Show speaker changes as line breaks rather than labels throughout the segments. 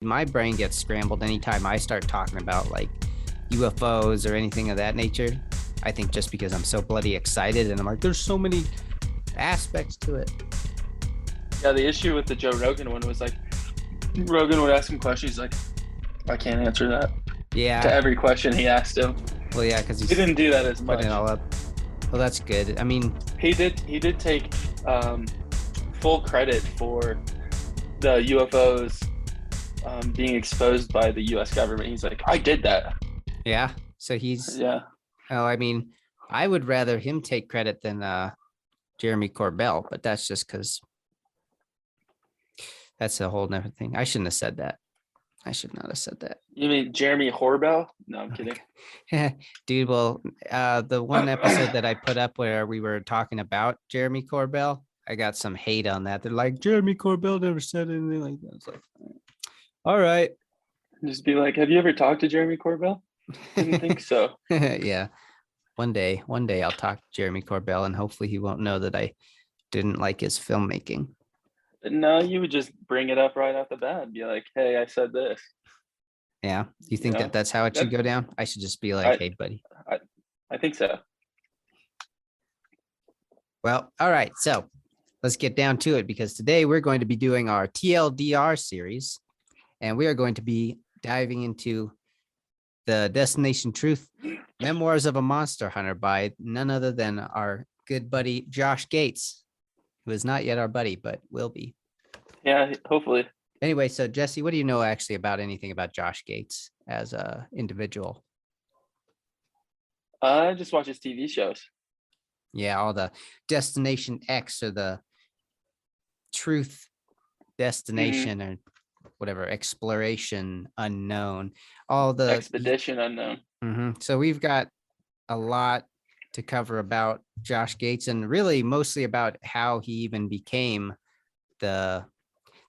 My brain gets scrambled anytime I start talking about like UFOs or anything of that nature. I think just because I'm so bloody excited and I'm like, there's so many aspects to it.
Yeah, the issue with the Joe Rogan one was like Rogan would ask him questions like, I can't answer that to
Yeah.
every question he asked him.
Well, yeah, because
He
he's
didn't do that as
putting it
much.
all up. Well, that's good. I mean,
He did take um, full credit for the UFOs being exposed by the U.S. government. He's like, I did that.
yeah. So he's,
Yeah.
oh, I mean, I would rather him take credit than Jeremy Corbell, but that's just because that's a whole nother thing. I shouldn't have said that. I should not have said that.
You mean Jeremy Horbell? No, I'm kidding.
Dude, well, the one episode that I put up where we were talking about Jeremy Corbell, I got some hate on that. They're like, Jeremy Corbell never said anything like that. It's like, all right.
Just be like, have you ever talked to Jeremy Corbell? Didn't think so.
Yeah. One day I'll talk to Jeremy Corbell and hopefully he won't know that I didn't like his filmmaking.
No, you would just bring it up right off the bat and be like, hey, I said this.
Yeah. You think
You know,
that that's how it should
that,
go down? I should just be like, hey, buddy.
I think so.
Well, all right. So let's get down to it because today we're going to be doing our TLDR series and we are going to be diving into the Destination Truth Memoirs of a Monster Hunter by none other than our good buddy Josh Gates, who is not yet our buddy, but will be.
Yeah, hopefully.
Anyway, so Jesse, what do you know actually about anything about Josh Gates as a individual?
I just watch his TV shows.
Yeah, all the Destination X or the Truth Destination or whatever, Exploration Unknown, all the
Expedition Unknown.
So we've got a lot to cover about Josh Gates and really mostly about how he even became the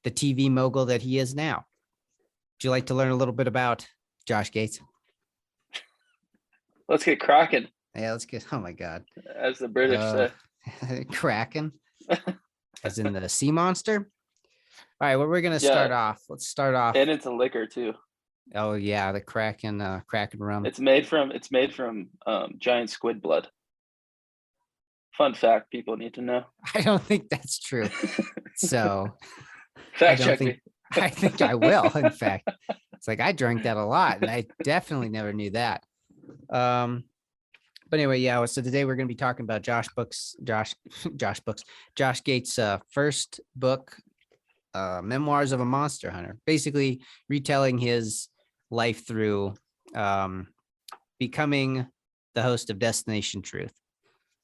TV mogul that he is now. Would you like to learn a little bit about Josh Gates?
Let's get cracking.
Yeah, let's get. Oh my God,
as the British say,
Kraken, as in the sea monster. All right, well, we're gonna start off. Let's start off.
And it's a liquor too.
Oh yeah, the Kraken rum.
It's made from giant squid blood. Fun fact people need to know.
I don't think that's true. So
fact check me.
I think I will. In fact, it's like I drank that a lot, and I definitely never knew that. But anyway, yeah. So today we're going to be talking about Josh Gates' first book, Memoirs of a Monster Hunter, basically retelling his life through becoming the host of Destination Truth,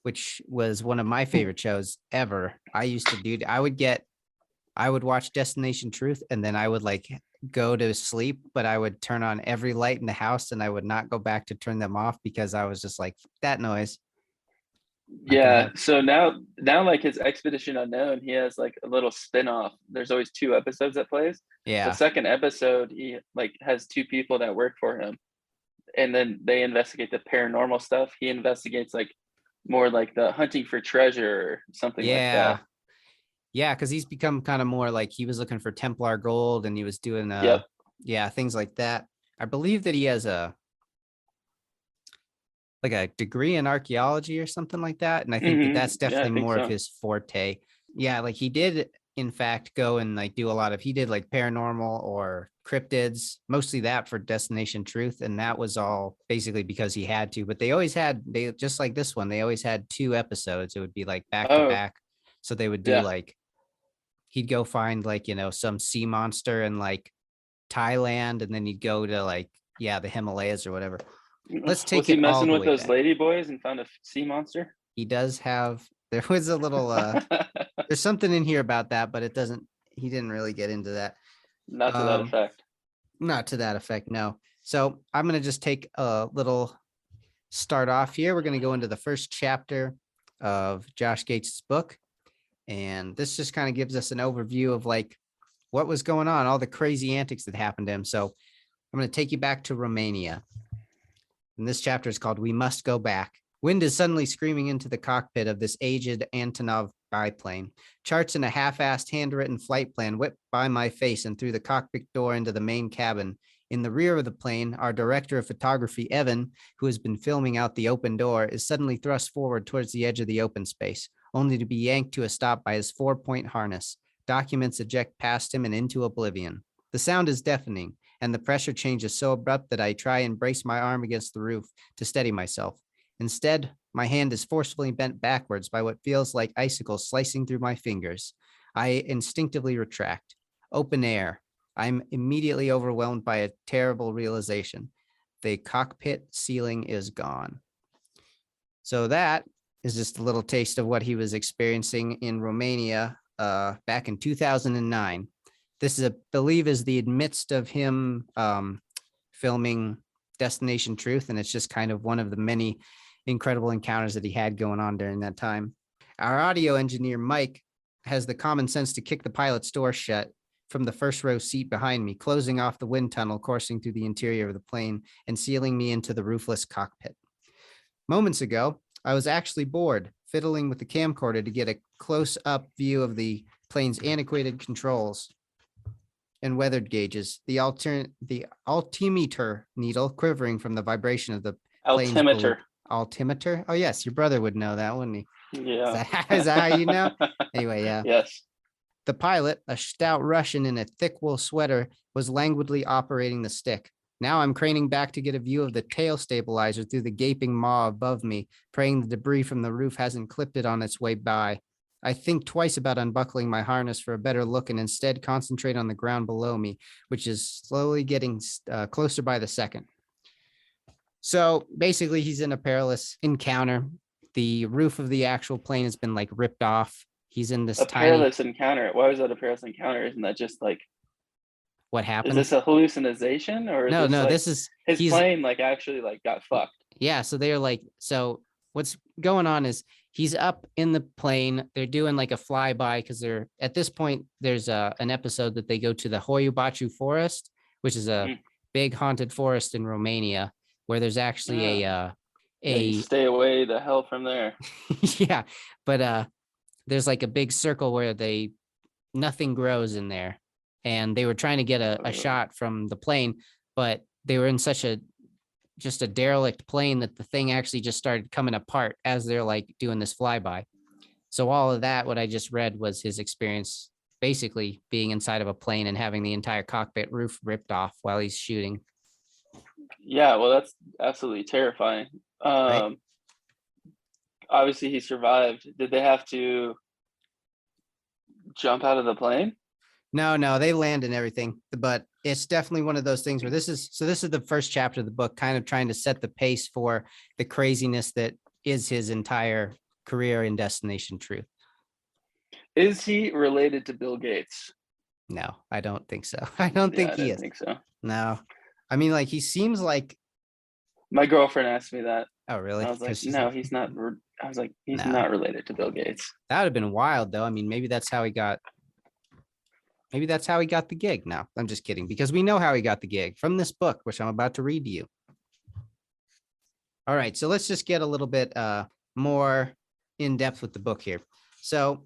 which was one of my favorite shows ever. I used to do. I would watch Destination Truth, and then I would like go to sleep, but I would turn on every light in the house and I would not go back to turn them off because I was just like, that noise.
Yeah. So now like his Expedition Unknown, he has like a little spin-off. There's always 2 episodes that plays.
Yeah.
The second episode, he like has 2 people that work for him. And then they investigate the paranormal stuff. He investigates like more like the hunting for treasure or something like that.
Yeah, because he's become kind of more like he was looking for Templar gold and he was doing things like that. I believe that he has a degree in archaeology or something like that. And I think that's definitely more of his forte. Yeah, like he did in fact go and like do a lot of he did like paranormal or cryptids, mostly that for Destination Truth. And that was all basically because he had to, but they just like this one, they always had 2 episodes. It would be like back to back. So they would do like he'd go find like, some sea monster in like Thailand, and then he'd go to like, the Himalayas or whatever. Let's take
was he
it all
messing
the
with
way
those
back.
lady boys and found a sea monster?
He does have, there was a little, there's something in here about that, but he didn't really get into that.
Not to that effect.
Not to that effect, no. So I'm going to just take a little start off here. We're going to go into the first chapter of Josh Gates' book. And this just kind of gives us an overview of like what was going on, all the crazy antics that happened to him. So I'm going to take you back to Romania. And this chapter is called We Must Go Back. Wind is suddenly screaming into the cockpit of this aged Antonov biplane. Charts and a half-assed handwritten flight plan whipped by my face and through the cockpit door into the main cabin. In the rear of the plane, our director of photography, Evan, who has been filming out the open door, is suddenly thrust forward towards the edge of the open space, only to be yanked to a stop by his 4-point harness. Documents eject past him and into oblivion. The sound is deafening, and the pressure change is so abrupt that I try and brace my arm against the roof to steady myself. Instead, my hand is forcefully bent backwards by what feels like icicles slicing through my fingers. I instinctively retract. Open air. I'm immediately overwhelmed by a terrible realization. The cockpit ceiling is gone. So that is just a little taste of what he was experiencing in Romania back in 2009. This is, I believe, is the midst of him filming Destination Truth, and it's just kind of one of the many incredible encounters that he had going on during that time. Our audio engineer, Mike, has the common sense to kick the pilot's door shut from the first row seat behind me, closing off the wind tunnel coursing through the interior of the plane and sealing me into the roofless cockpit. Moments ago, I was actually bored, fiddling with the camcorder to get a close-up view of the plane's antiquated controls and weathered gauges, the altimeter needle quivering from the vibration of the plane's
altimeter.
Altimeter? Oh, yes, your brother would know that, wouldn't he?
Yeah.
Is that how you know? Anyway, yeah.
Yes.
The pilot, a stout Russian in a thick wool sweater, was languidly operating the stick. Now I'm craning back to get a view of the tail stabilizer through the gaping maw above me, praying the debris from the roof hasn't clipped it on its way by. I think twice about unbuckling my harness for a better look and instead concentrate on the ground below me, which is slowly getting closer by the second. So basically, he's in a perilous encounter. The roof of the actual plane has been like ripped off. He's in this
perilous encounter. Why was that a perilous encounter? Isn't that just like
what happened?
Is this a hallucination or
no?
like,
this is
his plane like actually like got fucked.
Yeah, so they're like, so what's going on is he's up in the plane. They're doing like a flyby because they're at this point. There's an episode that they go to the Hoiubaciu forest, which is a big haunted forest in Romania, where there's actually
stay away the hell from there.
Yeah, but there's like a big circle where nothing grows in there, and they were trying to get a shot from the plane, but they were in such just a derelict plane that the thing actually just started coming apart as they're like doing this flyby. So all of that, what I just read, was his experience basically being inside of a plane and having the entire cockpit roof ripped off while he's shooting.
Yeah, well, that's absolutely terrifying.
Right?
Obviously he survived. Did they have to jump out of the plane?
No, they land and everything, but it's definitely one of those things where this is the first chapter of the book, kind of trying to set the pace for the craziness that is his entire career in Destination Truth.
Is he related to Bill Gates?
No, I don't think so. I don't think he is.
I think so.
No, I mean, like, he seems like.
My girlfriend asked me that.
Oh, really?
I was like, no, he's not. I was like, he's not related to Bill Gates.
That would have been wild, though. I mean, maybe that's how he got the gig. No, I'm just kidding, because we know how he got the gig from this book, which I'm about to read to you. All right, so let's just get a little bit more in depth with the book here. So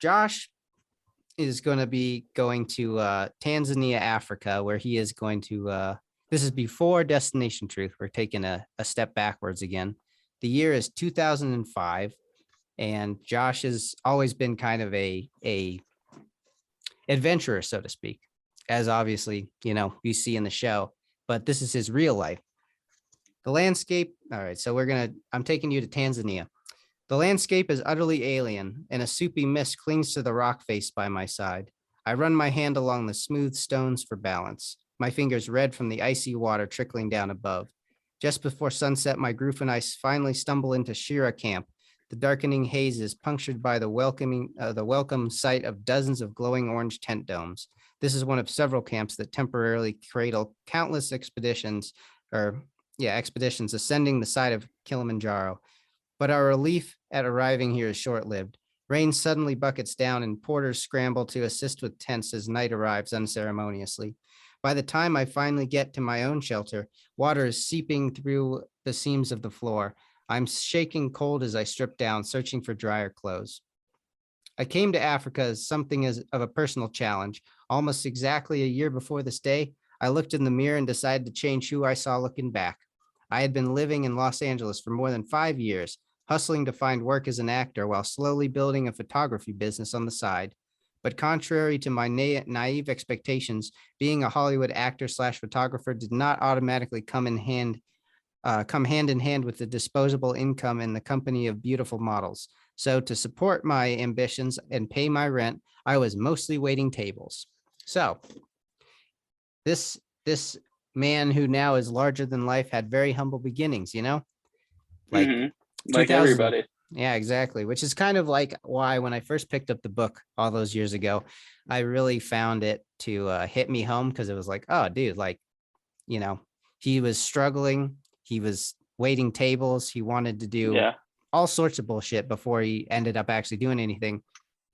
Josh is going to be going to Tanzania, Africa, where he is going to, this is before Destination Truth. We're taking a step backwards again. The year is 2005, and Josh has always been kind of a adventurer, so to speak, as obviously, you see in the show, but this is his real life. The landscape. All right, so I'm taking you to Tanzania. The landscape is utterly alien, and a soupy mist clings to the rock face by my side. I run my hand along the smooth stones for balance, my fingers red from the icy water trickling down above. Just before sunset, my group and I finally stumble into Shira Camp. The darkening haze is punctured by the welcome sight of dozens of glowing orange tent domes. This is one of several camps that temporarily cradle countless expeditions ascending the side of Kilimanjaro. But our relief at arriving here is short-lived. Rain suddenly buckets down and porters scramble to assist with tents as night arrives unceremoniously. By the time I finally get to my own shelter, water is seeping through the seams of the floor. I'm shaking cold as I strip down, searching for drier clothes. I came to Africa as something as of a personal challenge. Almost exactly a year before this day, I looked in the mirror and decided to change who I saw looking back. I had been living in Los Angeles for more than 5 years, hustling to find work as an actor while slowly building a photography business on the side. But contrary to my naive expectations, being a Hollywood actor slash photographer did not automatically come hand in hand with the disposable income and the company of beautiful models. So to support my ambitions and pay my rent, I was mostly waiting tables. So this man who now is larger than life had very humble beginnings, like
like
2000.
everybody.
Yeah, exactly. Which is kind of like why when I first picked up the book all those years ago, I really found it to hit me home, because it was like, oh, dude, like, he was struggling. He was waiting tables. He wanted to do all sorts of bullshit before he ended up actually doing anything.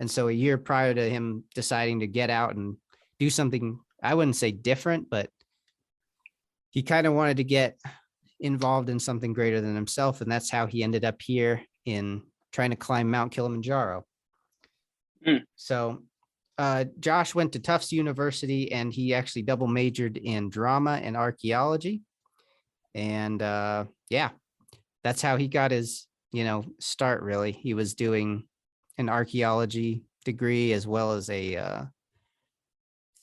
And so a year prior to him deciding to get out and do something, I wouldn't say different, but he kind of wanted to get involved in something greater than himself. And that's how he ended up here in trying to climb Mount Kilimanjaro. So Josh went to Tufts University, and he actually double majored in drama and archaeology. And yeah, that's how he got his, start, really. He was doing an archaeology degree as well as a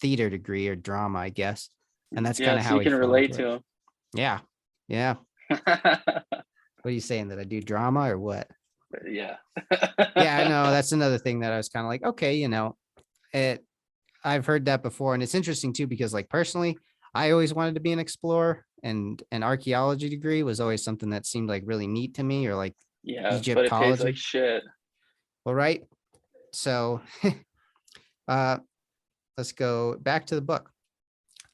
theater degree or drama, I guess. And that's kind of
so
how
you can relate to him.
Yeah. Yeah. What are you saying, that I do drama or what?
Yeah.
Yeah, I know. That's another thing that I was kind of like, okay, I've heard that before. And it's interesting too, because like personally, I always wanted to be an explorer, and an archaeology degree was always something that seemed like really neat to me, or like Egyptology.
But it pays like shit.
Well, right. So let's go back to the book.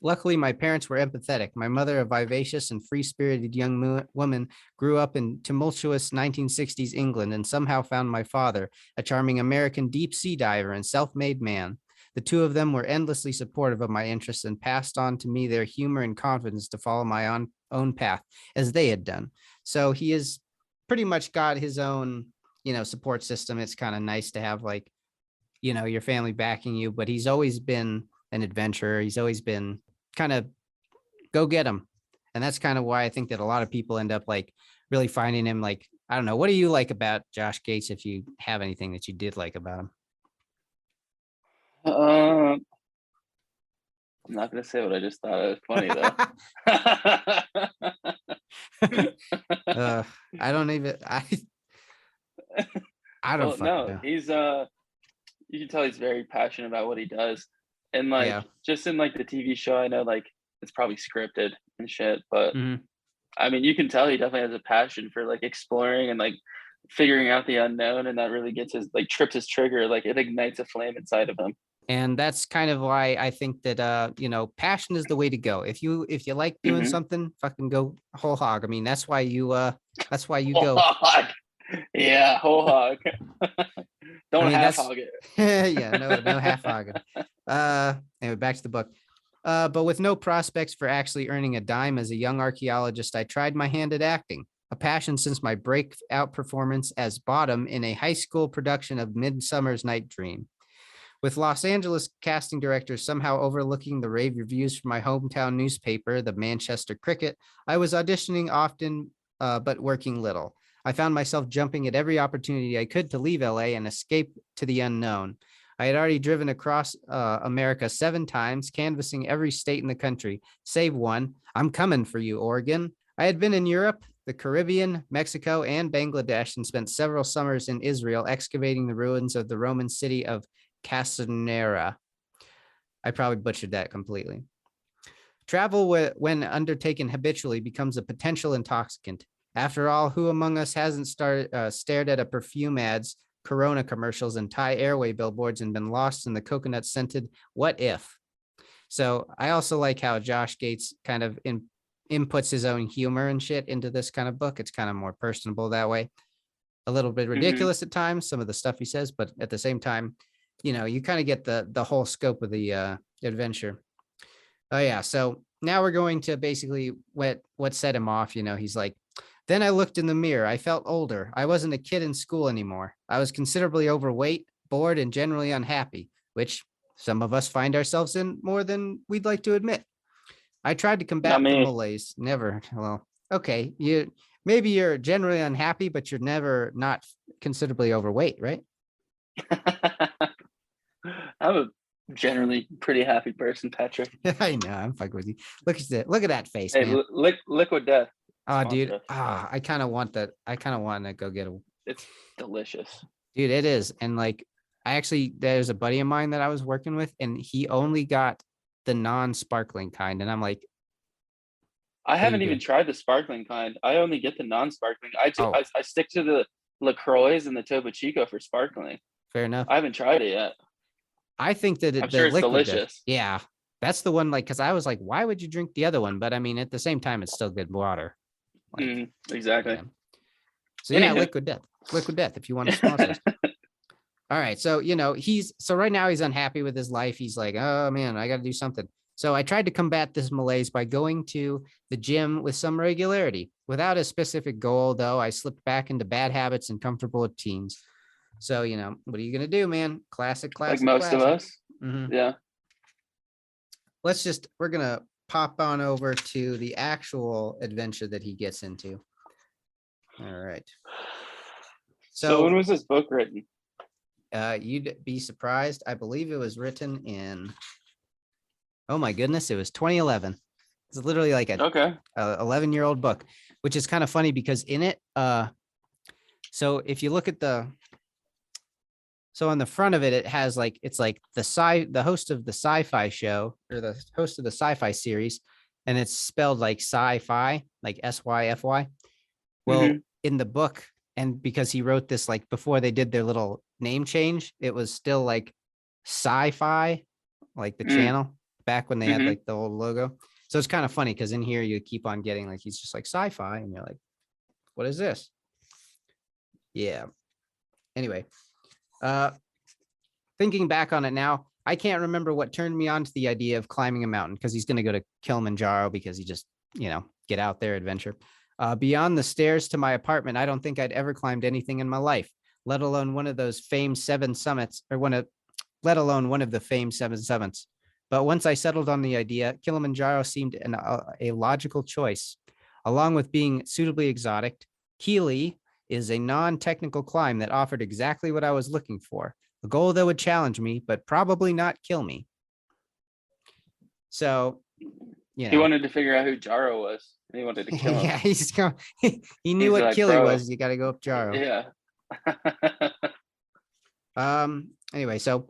Luckily, my parents were empathetic. My mother, a vivacious and free-spirited young woman, grew up in tumultuous 1960s England and somehow found my father, a charming American deep-sea diver and self-made man. The two of them were endlessly supportive of my interests and passed on to me their humor and confidence to follow my own path, as they had done. So he has pretty much got his own, support system. It's kind of nice to have, like, your family backing you, but he's always been an adventurer. He's always been kind of go get him. And that's kind of why I think that a lot of people end up like really finding him. Like, I don't know. What do you like about Josh Gates, if you have anything that you did like about him?
I'm not going to say what I just thought. It was funny
though. I don't even, I don't know.
He's, you can tell he's very passionate about what he does. And like, just in like the TV show, I know like it's probably scripted and shit, but I mean, you can tell he definitely has a passion for like exploring and like figuring out the unknown. And that really gets his, like, trips his trigger. Like, it ignites a flame inside of him.
And that's kind of why I think that, passion is the way to go. If you like doing something, fucking go whole hog. I mean, that's why you go.
Hog. Yeah, whole hog. Don't half hog it.
Yeah, no half hogging. Anyway, back to the book. But with no prospects for actually earning a dime as a young archaeologist, I tried my hand at acting, a passion since my breakout performance as Bottom in a high school production of Midsummer's Night Dream. With Los Angeles casting directors somehow overlooking the rave reviews from my hometown newspaper, the Manchester Cricket, I was auditioning often, but working little. I found myself jumping at every opportunity I could to leave LA and escape to the unknown. I had already driven across America 7 times, canvassing every state in the country, save one. I'm coming for you, Oregon. I had been in Europe, the Caribbean, Mexico, and Bangladesh, and spent several summers in Israel excavating the ruins of the Roman city of Castanera. I probably butchered that completely. Travel, when undertaken habitually, becomes a potential intoxicant. After all, who among us hasn't stared at a perfume ads, Corona commercials, and Thai Airway billboards and been lost in the coconut-scented what if? So I also like how Josh Gates kind of inputs his own humor and shit into this kind of book. It's kind of more personable that way. A little bit ridiculous at times, some of the stuff he says, but at the same time, you kind of get the whole scope of the adventure. Oh yeah. So now we're going to basically what set him off. He's like, then I looked in the mirror. I felt older. I wasn't a kid in school anymore. I was considerably overweight, bored, and generally unhappy, which some of us find ourselves in more than we'd like to admit. I tried to combat the malaise. Never. Well, okay. Maybe you're generally unhappy, but you're never not considerably overweight, right?
I'm a generally pretty happy person, Patrick.
I know. I'm fucking with you. Look at that face,
hey,
man.
Liquid Death.
Oh, dude. I kind of want that. I kind of want to go get a.
It's delicious,
dude. It is, and like, there's a buddy of mine that I was working with, and he only got the non-sparkling kind, and I'm like,
I haven't even tried the sparkling kind. I only get the non-sparkling. I stick to the LaCroix and the Topo Chico for sparkling.
Fair enough.
I haven't tried it yet.
I think that
I'm sure it's delicious.
Yeah, that's the one. Like, because I was like, why would you drink the other one? But I mean, at the same time, it's still good water.
Like, exactly.
Yeah. So yeah, Liquid Death. If you want to sponsor us. All right, so right now he's unhappy with his life. He's like, oh man, I got to do something. So I tried to combat this malaise by going to the gym with some regularity. Without a specific goal, though, I slipped back into bad habits and comfortable routines. So, what are you going to do, man? Classic.
Like most of us.
Mm-hmm.
Yeah.
We're going to pop on over to the actual adventure that he gets into. All right.
So when was this book written?
You'd be surprised. I believe it was written in, oh my goodness, it was 2011. It's literally like a 11-year-old book, which is kind of funny because in it, so if you look at so on the front of it, it has like, it's like the host of the Syfy show, or the host of the Syfy series, and it's spelled like Syfy, like Syfy. Well, in the book, and because he wrote this like before they did their little name change, it was still like Syfy, like the channel back when they had like the old logo. So it's kind of funny because in here you keep on getting like, he's just like Syfy, and you're like, what is this? Yeah. Anyway, thinking back on it now, I can't remember what turned me on to the idea of climbing a mountain, because he's going to go to Kilimanjaro because he just, get out there, adventure. Beyond the stairs to my apartment, I don't think I'd ever climbed anything in my life, let alone one of those famed seven summits, let alone one of the famed seven summits. But once I settled on the idea, Kilimanjaro seemed a logical choice. Along with being suitably exotic, Kili is a non-technical climb that offered exactly what I was looking for. A goal that would challenge me, but probably not kill me. So,
he wanted to figure out who Jaro was. And he wanted to kill him.
Yeah, he knew what like, Kili was. You got to go up Jaro.
Yeah.
Anyway, so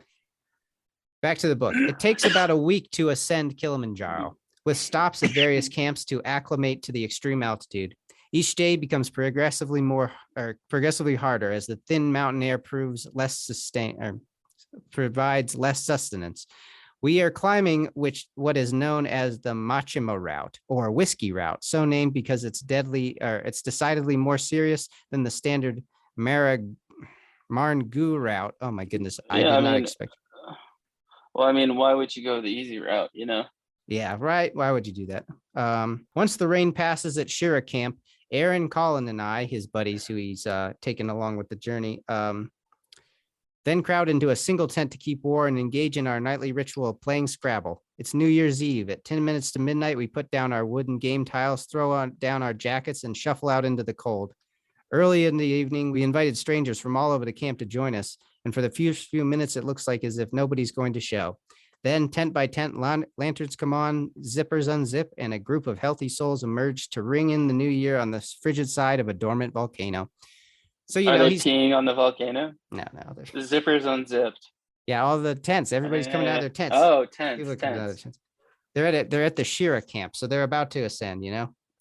back to the book. It takes about a week to ascend Kilimanjaro, with stops at various camps to acclimate to the extreme altitude. Each day becomes progressively harder as the thin mountain air provides less sustenance. We are climbing what is known as the Machimo route, or whiskey route, so named because it's decidedly more serious than the standard Marangou route. Oh my goodness, I did not expect.
Well, I mean, why would you go the easy route,
Yeah, right. Why would you do that? Once the rain passes at Shira Camp, Aaron, Colin, and I, his buddies who he's taken along with the journey, then crowd into a single tent to keep warm and engage in our nightly ritual of playing Scrabble. It's New Year's Eve. At 10 minutes to midnight, we put down our wooden game tiles, down our jackets, and shuffle out into the cold. Early in the evening, we invited strangers from all over the camp to join us, and for the few minutes, it looks like as if nobody's going to show. Then, tent by tent, lanterns come on, zippers unzip, and a group of healthy souls emerge to ring in the new year on the frigid side of a dormant volcano. So,
Are they peeing on the volcano?
No.
The zippers unzipped.
Yeah, all the tents. Everybody's coming out of their tents.
Oh, tents.
They're at the Shira camp, so they're about to ascend.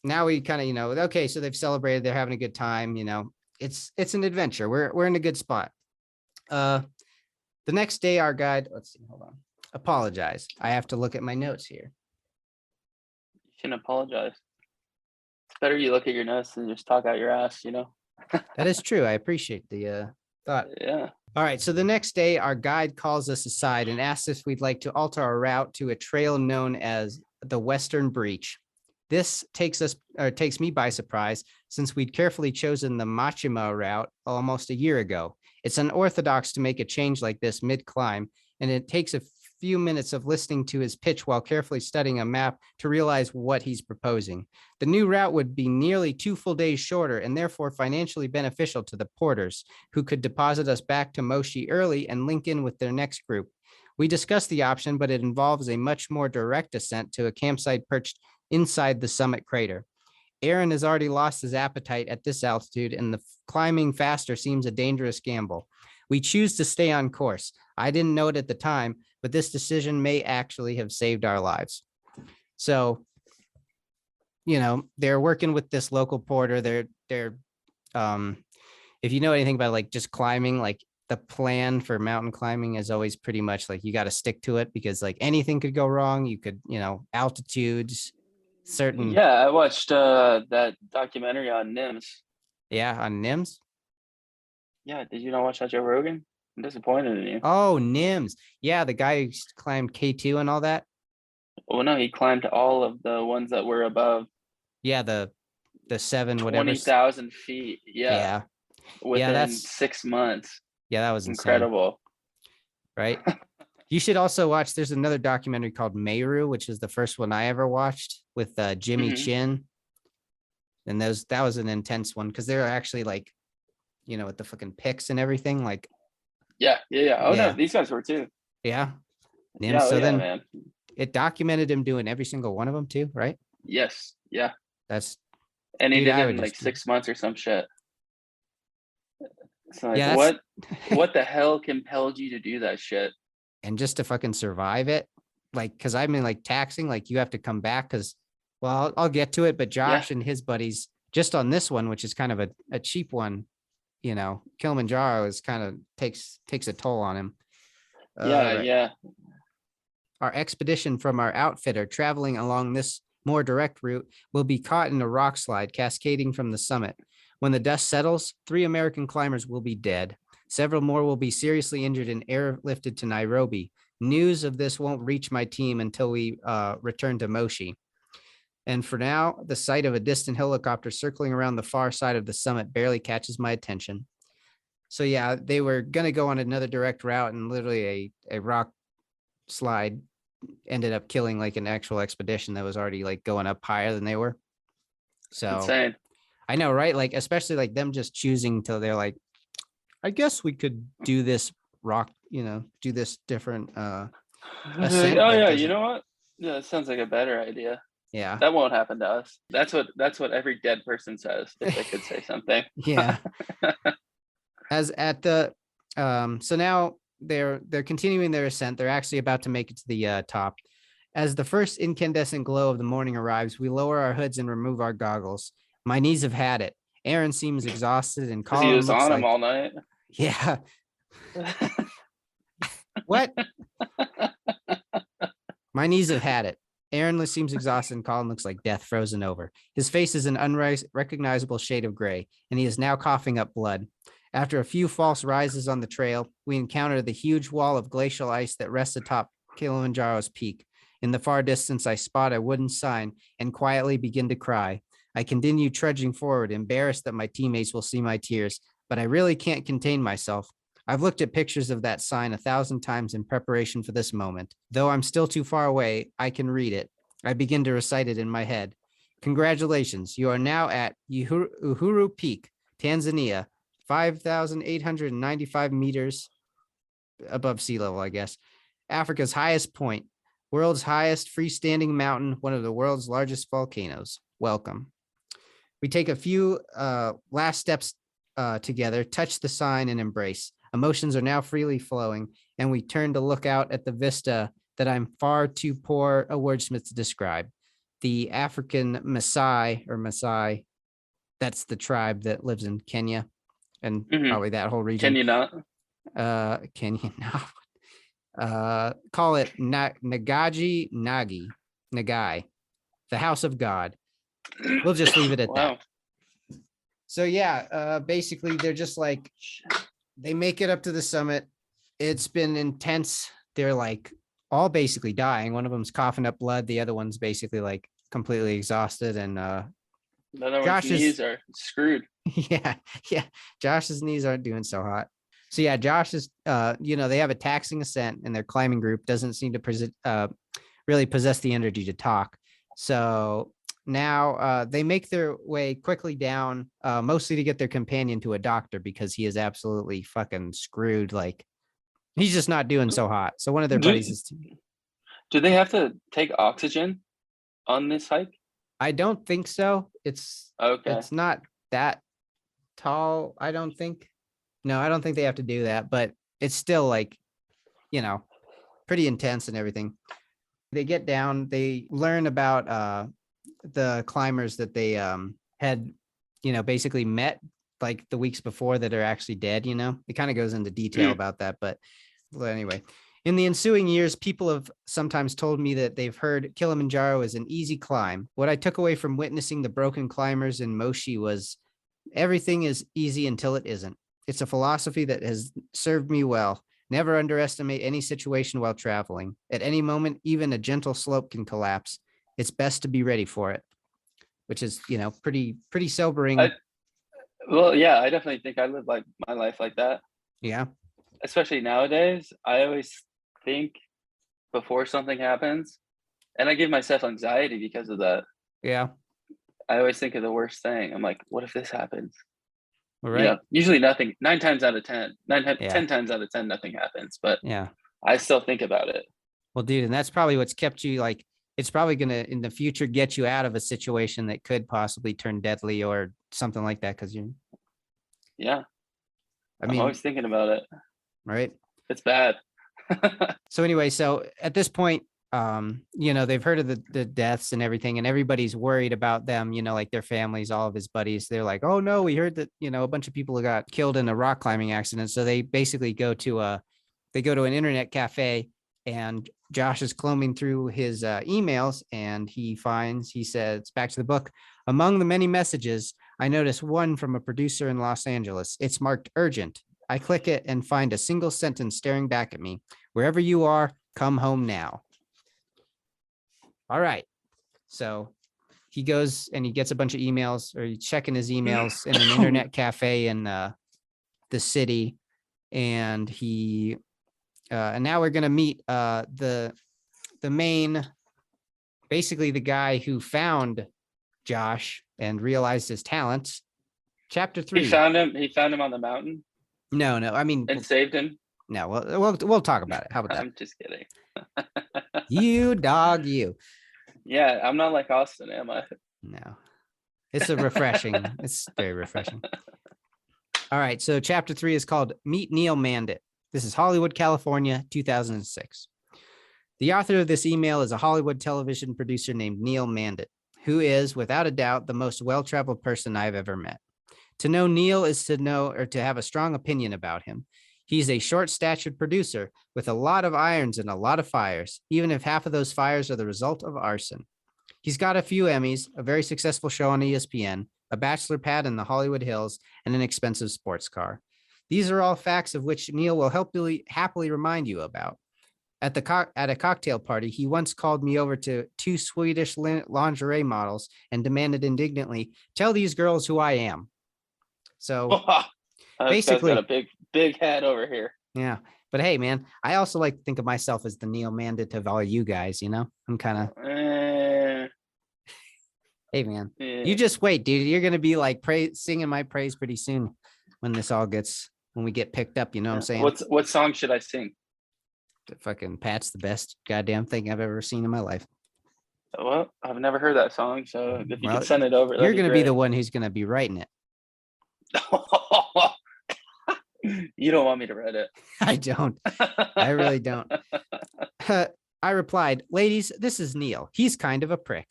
Now we kind of okay, so they've celebrated. They're having a good time. It's an adventure. We're in a good spot. The next day, our guide. Let's see. Hold on. Apologize. I have to look at my notes here.
You shouldn't apologize. It's better you look at your notes than just talk out your ass.
That is true. I appreciate the thought.
Yeah.
All right. So the next day, our guide calls us aside and asks if we'd like to alter our route to a trail known as the Western Breach. This takes me by surprise, since we'd carefully chosen the Machima route almost a year ago. It's unorthodox to make a change like this mid-climb, and it takes a few minutes of listening to his pitch while carefully studying a map to realize what he's proposing. The new route would be nearly 2 full days shorter and therefore financially beneficial to the porters, who could deposit us back to Moshi early and link in with their next group. We discussed the option, but it involves a much more direct ascent to a campsite perched inside the summit crater. Aaron has already lost his appetite at this altitude, and the climbing faster seems a dangerous gamble. We choose to stay on course. I didn't know it at the time, but this decision may actually have saved our lives. So, they're working with this local porter. They're if you know anything about like just climbing, like the plan for mountain climbing is always pretty much like you got to stick to it, because like anything could go wrong. You could, altitudes, certain.
Yeah, I watched that documentary on NIMS.
Yeah, on NIMS.
Yeah, did you not watch that, Joe Rogan? I'm disappointed in you.
Oh, NIMS. Yeah, the guy who climbed K2 and all that.
Well, no, he climbed all of the ones that were above.
Yeah, the 7 whatever.
20,000 feet. Yeah. Within
that's
6 months.
Yeah, that was
incredible.
Insane. Right? You should also watch, there's another documentary called Meru, which is the first one I ever watched, with Jimmy Chin. And that was an intense one, because they're actually like, with the fucking pics and everything. Like,
yeah. Oh, no, these guys were too.
Yeah.
Yeah,
so then
man.
It documented him doing every single one of them too, right?
Yes. Yeah.
And
he did it in like 6 months or some shit. So like, what the hell compelled you to do that shit?
And just to fucking survive it, like, because I mean, like taxing, like you have to come back, because, well, I'll get to it, but Josh and his buddies just on this one, which is kind of a cheap one, Kilimanjaro is kind of takes a toll on him.
Yeah.
Our expedition from our outfitter traveling along this more direct route will be caught in a rock slide cascading from the summit. When the dust settles, 3 American climbers will be dead. Several more will be seriously injured and airlifted to Nairobi. News of this won't reach my team until we return to Moshi. And for now, the sight of a distant helicopter circling around the far side of the summit barely catches my attention. So yeah, they were going to go on another direct route, and literally a rock slide ended up killing like an actual expedition that was already like going up higher than they were. So
insane.
I know, right? Like, especially like them just choosing to, they're like, I guess we could do this rock, do this different ascent.
Oh yeah, you know what? Yeah, it sounds like a better idea.
Yeah.
That won't happen to us. That's what every dead person says, if they could say something.
Yeah. As at the so now they're continuing their ascent. They're actually about to make it to the top. As the first incandescent glow of the morning arrives, we lower our hoods and remove our goggles. My knees have had it. Aaron seems exhausted, and
Colin he was on him all night.
Yeah. What? My knees have had it. Aaron seems exhausted, and Colin looks like death frozen over. His face is an unrecognizable shade of gray, and he is now coughing up blood. After a few false rises on the trail, we encounter the huge wall of glacial ice that rests atop Kilimanjaro's peak. In the far distance, I spot a wooden sign and quietly begin to cry. I continue trudging forward, embarrassed that my teammates will see my tears, but I really can't contain myself. I've looked at pictures of that sign 1,000 times in preparation for this moment. Though I'm still too far away, I can read it. I begin to recite it in my head. Congratulations, you are now at Uhuru Peak, Tanzania, 5,895 meters above sea level, I guess. Africa's highest point, world's highest freestanding mountain, one of the world's largest volcanoes. Welcome. We take a few last steps together, touch the sign, and embrace. Emotions are now freely flowing, and we turn to look out at the vista that I'm far too poor a wordsmith to describe. The African Maasai, that's the tribe that lives in Kenya, and probably that whole region.
Can you not?
Call it Nagai, the house of God. We'll just leave it at that. So yeah, basically they're just like, they make it up to the summit. It's been intense. They're like all basically dying. One of them's coughing up blood. The other one's basically like completely exhausted, and
Josh's knees are screwed.
Yeah. Josh's knees aren't doing so hot. So yeah, Josh is, they have a taxing ascent, and their climbing group doesn't seem to really possess the energy to talk. So now they make their way quickly down, mostly to get their companion to a doctor because he is absolutely fucking screwed. Like, he's just not doing so hot. So one of their buddies is.
Do they have to take oxygen on this hike?
I don't think so. It's not that tall, I don't think. No, I don't think they have to do that, but it's still like, pretty intense and everything. They get down, they learn about the climbers that they had, basically met like the weeks before that are actually dead. It kind of goes into detail about that, but anyway. In the ensuing years, people have sometimes told me that they've heard Kilimanjaro is an easy climb. What I took away from witnessing the broken climbers in Moshi was everything is easy until it isn't. It's a philosophy that has served me well. Never underestimate any situation while traveling. At any moment, even a gentle slope can collapse. It's best to be ready for it, which is, pretty sobering.
I definitely think I live like my life like that.
Yeah.
Especially nowadays, I always think before something happens, and I give myself anxiety because of that.
Yeah.
I always think of the worst thing. I'm like, what if this happens?
Right.
Usually nothing. 10 times out of 10, nothing happens. But
yeah,
I still think about it.
Well, dude, and that's probably what's kept you like. It's probably gonna in the future get you out of a situation that could possibly turn deadly or something like that. Because you.
Yeah. I'm always thinking about it.
Right.
It's bad.
So anyway, at this point, they've heard of the deaths and everything, and everybody's worried about them, like their families, all of his buddies. They're like, oh no, we heard that, a bunch of people got killed in a rock climbing accident. So they basically go to an internet cafe, and Josh is combing through his emails, and he says, back to the book. Among the many messages, I noticed one from a producer in Los Angeles. It's marked urgent. I click it and find a single sentence staring back at me. Wherever you are, come home now. All right. So he goes and he gets a bunch of emails, or he's checking his emails in an internet cafe in the city. And and now we're going to meet the main, basically the guy who found Josh and realized his talents. Chapter 3.
He found him on the mountain.
No, I mean,
and saved him.
No, we'll talk about it. How about that?
I'm just kidding.
You dog, you.
Yeah, I'm not like Austin, am I?
No, it's it's very refreshing. All right, so chapter 3 is called Meet Neil Mandit. This is Hollywood, California, 2006. The author of this email is a Hollywood television producer named Neil Mandit, who is, without a doubt, the most well-traveled person I've ever met. To know Neil is to know or to have a strong opinion about him. He's a short-statured producer with a lot of irons and a lot of fires, even if half of those fires are the result of arson. He's got a few Emmys, a very successful show on ESPN, a bachelor pad in the Hollywood Hills, and an expensive sports car. These are all facts of which Neil will happily remind you about. At a cocktail party, he once called me over to 2 Swedish lingerie models and demanded indignantly, "Tell these girls who I am." So basically,
got a big head over here.
Yeah, but hey, man, I also like to think of myself as the Neil Mandit of all you guys. I'm kind of. Hey, man, you just wait, dude. You're gonna be like singing my praise pretty soon when we get picked up. You know what I'm saying?
What song should I sing?
The fucking Pat's the best goddamn thing I've ever seen in my life.
Well, I've never heard that song, so if you could send it over,
you're gonna be the one who's gonna be writing it.
You don't want me to write it.
I don't. I really don't. I replied, "Ladies, this is Neil. He's kind of a prick."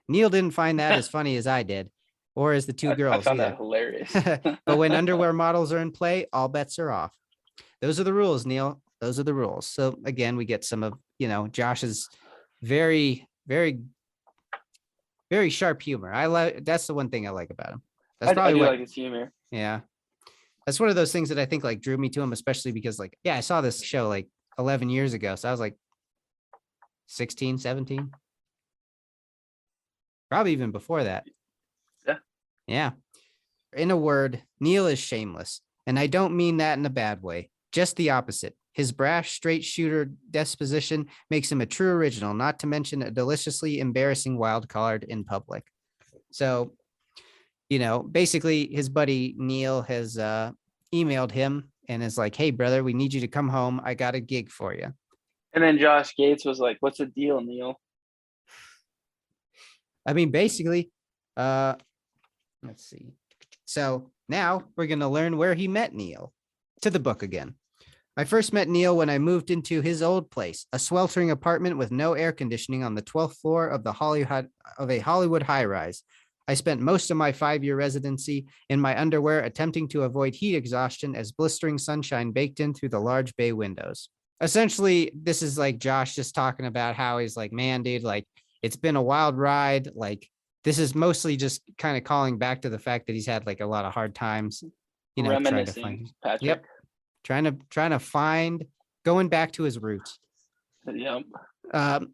Neil didn't find that as funny as I did, or as the two girls.
I found that hilarious.
But when underwear models are in play, all bets are off. Those are the rules, Neil. Those are the rules. So again, we get some of, Josh's very, very, very sharp humor. That's the one thing I like about him. That's
probably I do like his humor.
Yeah. That's one of those things that I think like drew me to him, especially because I saw this show like 11 years ago. So I was like 16, 17. probably even before that.
Yeah.
Yeah. In a word, Neil is shameless. And I don't mean that in a bad way, just the opposite. His brash, straight shooter disposition makes him a true original, not to mention a deliciously embarrassing wild card in public. So, basically his buddy Neil has emailed him and is like, hey, brother, we need you to come home. I got a gig for you.
And then Josh Gates was like, what's the deal, Neil?
I mean, basically, let's see. So now we're going to learn where he met Neil. To the book again. I first met Neil when I moved into his old place, a sweltering apartment with no air conditioning on the 12th floor of a Hollywood high-rise. I spent most of my 5-year residency in my underwear, attempting to avoid heat exhaustion as blistering sunshine baked in through the large bay windows. Essentially, this is like Josh just talking about how he's like, man, dude, like, it's been a wild ride. Like, this is mostly just kind of calling back to the fact that he's had like a lot of hard times, trying to find.
Patrick.
Yep. Trying to find, going back to his roots.
Yep.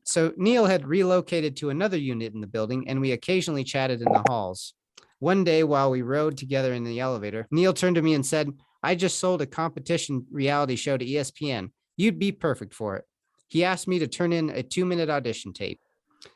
So Neil had relocated to another unit in the building, and we occasionally chatted in the halls. One day while we rode together in the elevator, Neil turned to me and said, I just sold a competition reality show to ESPN. You'd be perfect for it. He asked me to turn in a 2-minute audition tape.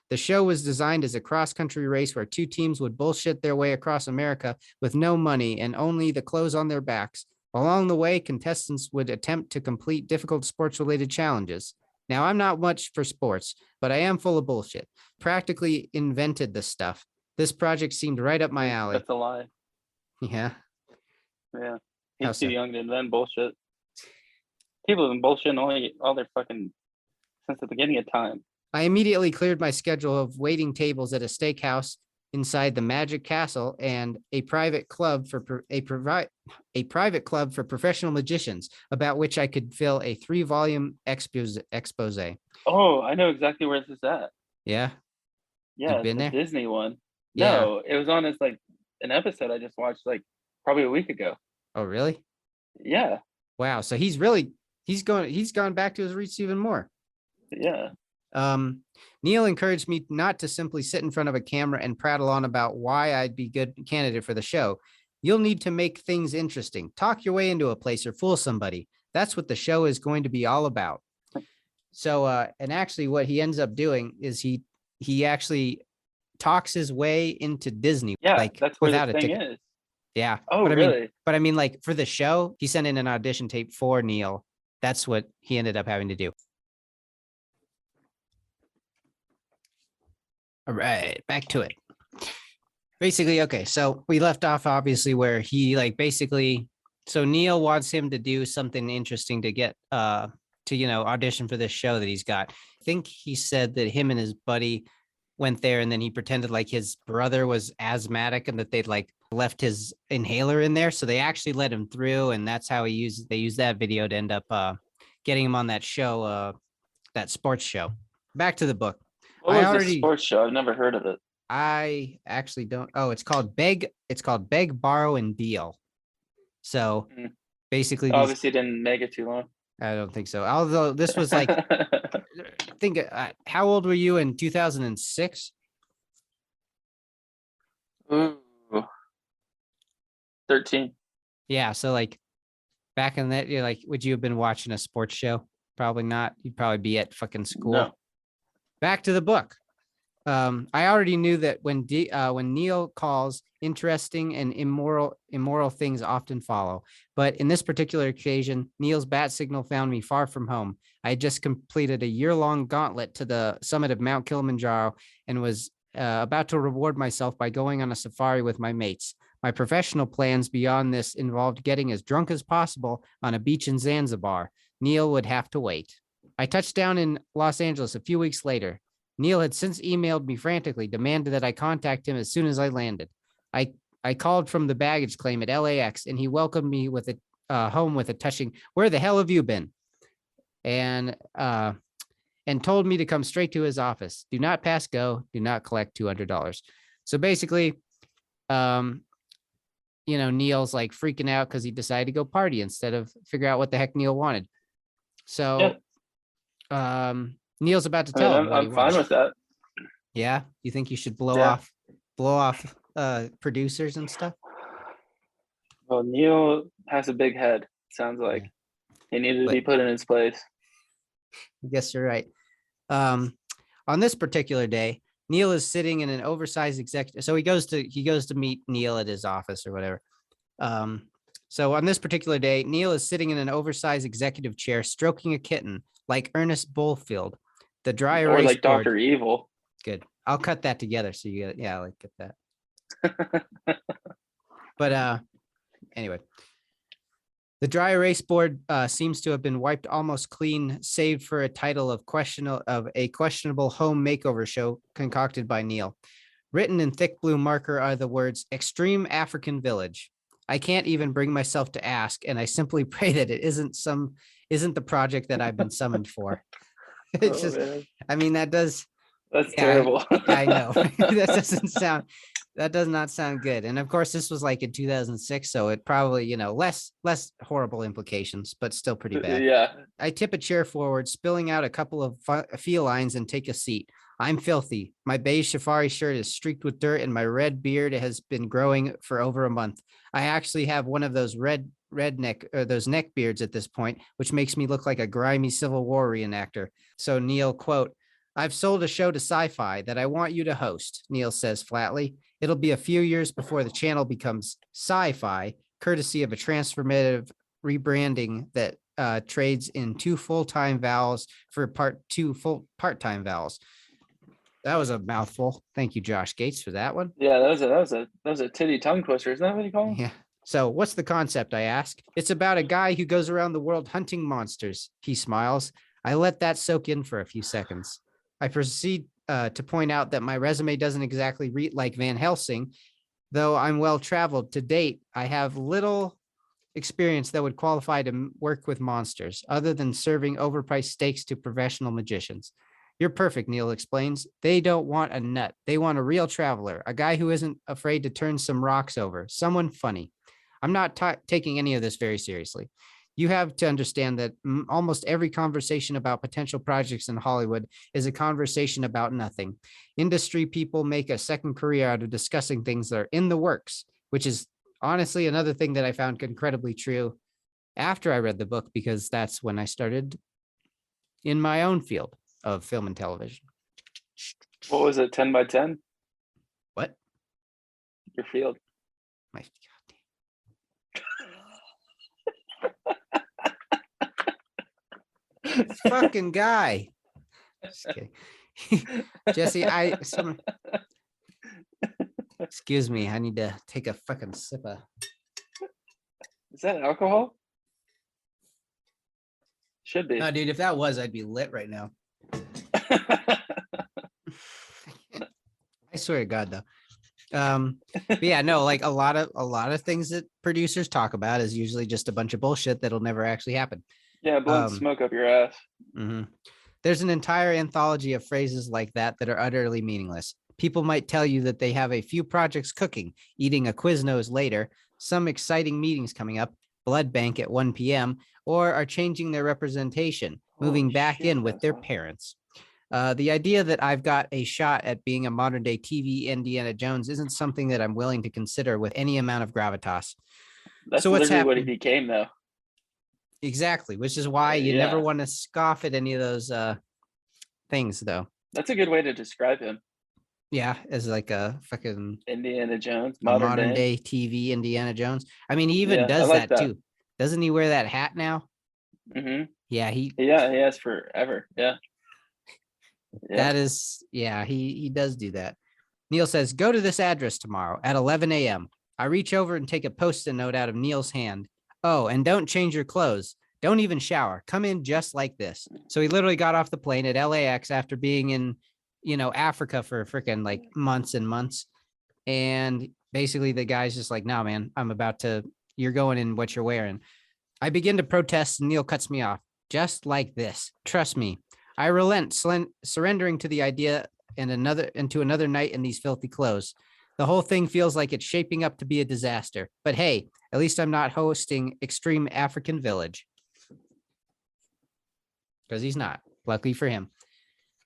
The show was designed as a cross-country race where 2 teams would bullshit their way across America with no money and only the clothes on their backs. Along the way, contestants would attempt to complete difficult sports-related challenges. Now, I'm not much for sports, but I am full of bullshit. Practically invented this stuff. This project seemed right up my alley.
That's a lie.
Yeah.
Yeah. He's too young to invent bullshit. People have been bullshitting all their fucking since the beginning of time.
I immediately cleared my schedule of waiting tables at a steakhouse inside the Magic Castle and a private club for private club for professional magicians, about which I could fill a 3-volume expose.
Oh, I know exactly where this is at.
Yeah.
Yeah,
You've been
the
there?
Disney one.
Yeah.
No, it was on as like an episode I just watched like probably a week ago.
Oh, really?
Yeah.
Wow. So he's gone back to his roots even more.
Yeah.
Neil encouraged me not to simply sit in front of a camera and prattle on about why I'd be a good candidate for the show. You'll need to make things interesting. Talk your way into a place or fool somebody. That's what the show is going to be all about. So, and actually what he ends up doing is he actually talks his way into Disney.
Yeah,
like
that's where
without
the
a
thing
ticket.
is.
Yeah.
Oh,
but
really?
I mean, like for the show, he sent in an audition tape for Neil. That's what he ended up having to do. All right, back to it. Basically, okay, so we left off obviously where he so Neil wants him to do something interesting to get to audition for this show that he's got. I think he said that him and his buddy went there and then he pretended like his brother was asthmatic and that they'd like left his inhaler in there, so they actually let him through, and that's how they used that video to end up getting him on that show, that sports show. Back to the book.
What was the sports show? I've never heard of it.
I actually don't. Oh, it's called Beg, Borrow, and Deal. So basically,
obviously didn't make it too long.
I don't think so. Although this was like, how old were you in 2006?
Ooh, 13.
Yeah. So like back in that, you're like, would you have been watching a sports show? Probably not. You'd probably be at fucking school.
No.
Back to the book. I already knew that when Neil calls, interesting and immoral things often follow. But in this particular occasion, Neil's bat signal found me far from home. I had just completed a year-long gauntlet to the summit of Mount Kilimanjaro and was about to reward myself by going on a safari with my mates. My professional plans beyond this involved getting as drunk as possible on a beach in Zanzibar. Neil would have to wait. I touched down in Los Angeles a few weeks later. Neil had since emailed me frantically, demanded that I contact him as soon as I landed. I called from the baggage claim at LAX, and he welcomed me with home with a touching, "Where the hell have you been?" And told me to come straight to his office. Do not pass go. Do not collect $200. So basically, Neil's like freaking out because he decided to go party instead of figure out what the heck Neil wanted. So, Neil's about to tell him.
I'm fine with that.
Yeah, you think you should blow off producers and stuff?
Well, Neil has a big head. Sounds like he needed to be put in his place.
I guess you're right. On this particular day, Neil is sitting in an oversized executive. So he goes to meet Neil at his office or whatever. So on this particular day, Neil is sitting in an oversized executive chair, stroking a kitten like Ernest Bullfield. The dry erase
or like
board.
Dr. Evil.
Good. I'll cut that together so you get, I like get that. But anyway, the dry erase board seems to have been wiped almost clean, saved for a title of a questionable home makeover show concocted by Neil. Written in thick blue marker are the words "Extreme African Village." I can't even bring myself to ask, and I simply pray that it isn't the project that I've been summoned for. It's man. I mean, that's
terrible.
I know. That does not sound good. And of course, this was like in 2006, so it probably, less horrible implications, but still pretty bad.
Yeah.
I tip a chair forward, spilling out a couple of felines and take a seat. I'm filthy. My beige safari shirt is streaked with dirt, and my red beard has been growing for over a month. I actually have one of those those neck beards at this point, which makes me look like a grimy Civil War reenactor. So Neil, quote, "I've sold a show to Syfy that I want you to host," Neil says flatly. "It'll be a few years before the channel becomes Syfy, courtesy of a transformative rebranding that trades in 2 full-time vowels for part-time vowels." That was a mouthful. Thank you, Josh Gates, for that one.
Yeah, that was a titty tongue twister. Isn't that what you call them?
Yeah. So what's the concept, I ask? "It's about a guy who goes around the world hunting monsters." He smiles. I let that soak in for a few seconds. I proceed to point out that my resume doesn't exactly read like Van Helsing. Though I'm well-traveled to date, I have little experience that would qualify to work with monsters, other than serving overpriced steaks to professional magicians. "You're perfect," Neil explains. "They don't want a nut. They want a real traveler, a guy who isn't afraid to turn some rocks over, someone funny." I'm not taking any of this very seriously. You have to understand that almost every conversation about potential projects in Hollywood is a conversation about nothing. Industry people make a second career out of discussing things that are in the works, which is honestly another thing that I found incredibly true after I read the book, because that's when I started in my own field of film and television.
What was it? 10 by 10?
What?
Your field.
My fucking guy. Just kidding. Jesse, excuse me, I need to take a fucking sip of.
Is that alcohol? Should be.
No, dude, if that was, I'd be lit right now. I swear to God, though. But yeah, no, like a lot of things that producers talk about is usually just a bunch of bullshit that'll never actually happen.
Yeah, blowing smoke up your ass.
Mm-hmm. There's an entire anthology of phrases like that are utterly meaningless. People might tell you that they have a few projects cooking, eating a Quiznos later, some exciting meetings coming up, blood bank at 1 p.m., or are changing their representation, moving back in with their parents. The idea that I've got a shot at being a modern day TV Indiana Jones isn't something that I'm willing to consider with any amount of gravitas.
That's so literally what he became, though.
Exactly, which is why you never want to scoff at any of those things, though.
That's a good way to describe him.
Yeah, as like a fucking
Indiana Jones,
modern day TV Indiana Jones. I mean, he even does that too. Doesn't he wear that hat now?
Mm-hmm.
Yeah, he
has forever. Yeah.
That is, he does do that. Neil says, "Go to this address tomorrow at 11 a.m. I reach over and take a Post-it note out of Neil's hand. "Oh, and don't change your clothes. Don't even shower. Come in just like this." So he literally got off the plane at LAX after being in, Africa for freaking like months and months. And basically the guy's just like, "No, man, you're going in what you're wearing." I begin to protest and Neil cuts me off. "Just like this. Trust me. I relent, surrendering to the idea into another night in these filthy clothes. The whole thing feels like it's shaping up to be a disaster. But hey, at least I'm not hosting Extreme African Village." Because he's not, luckily for him.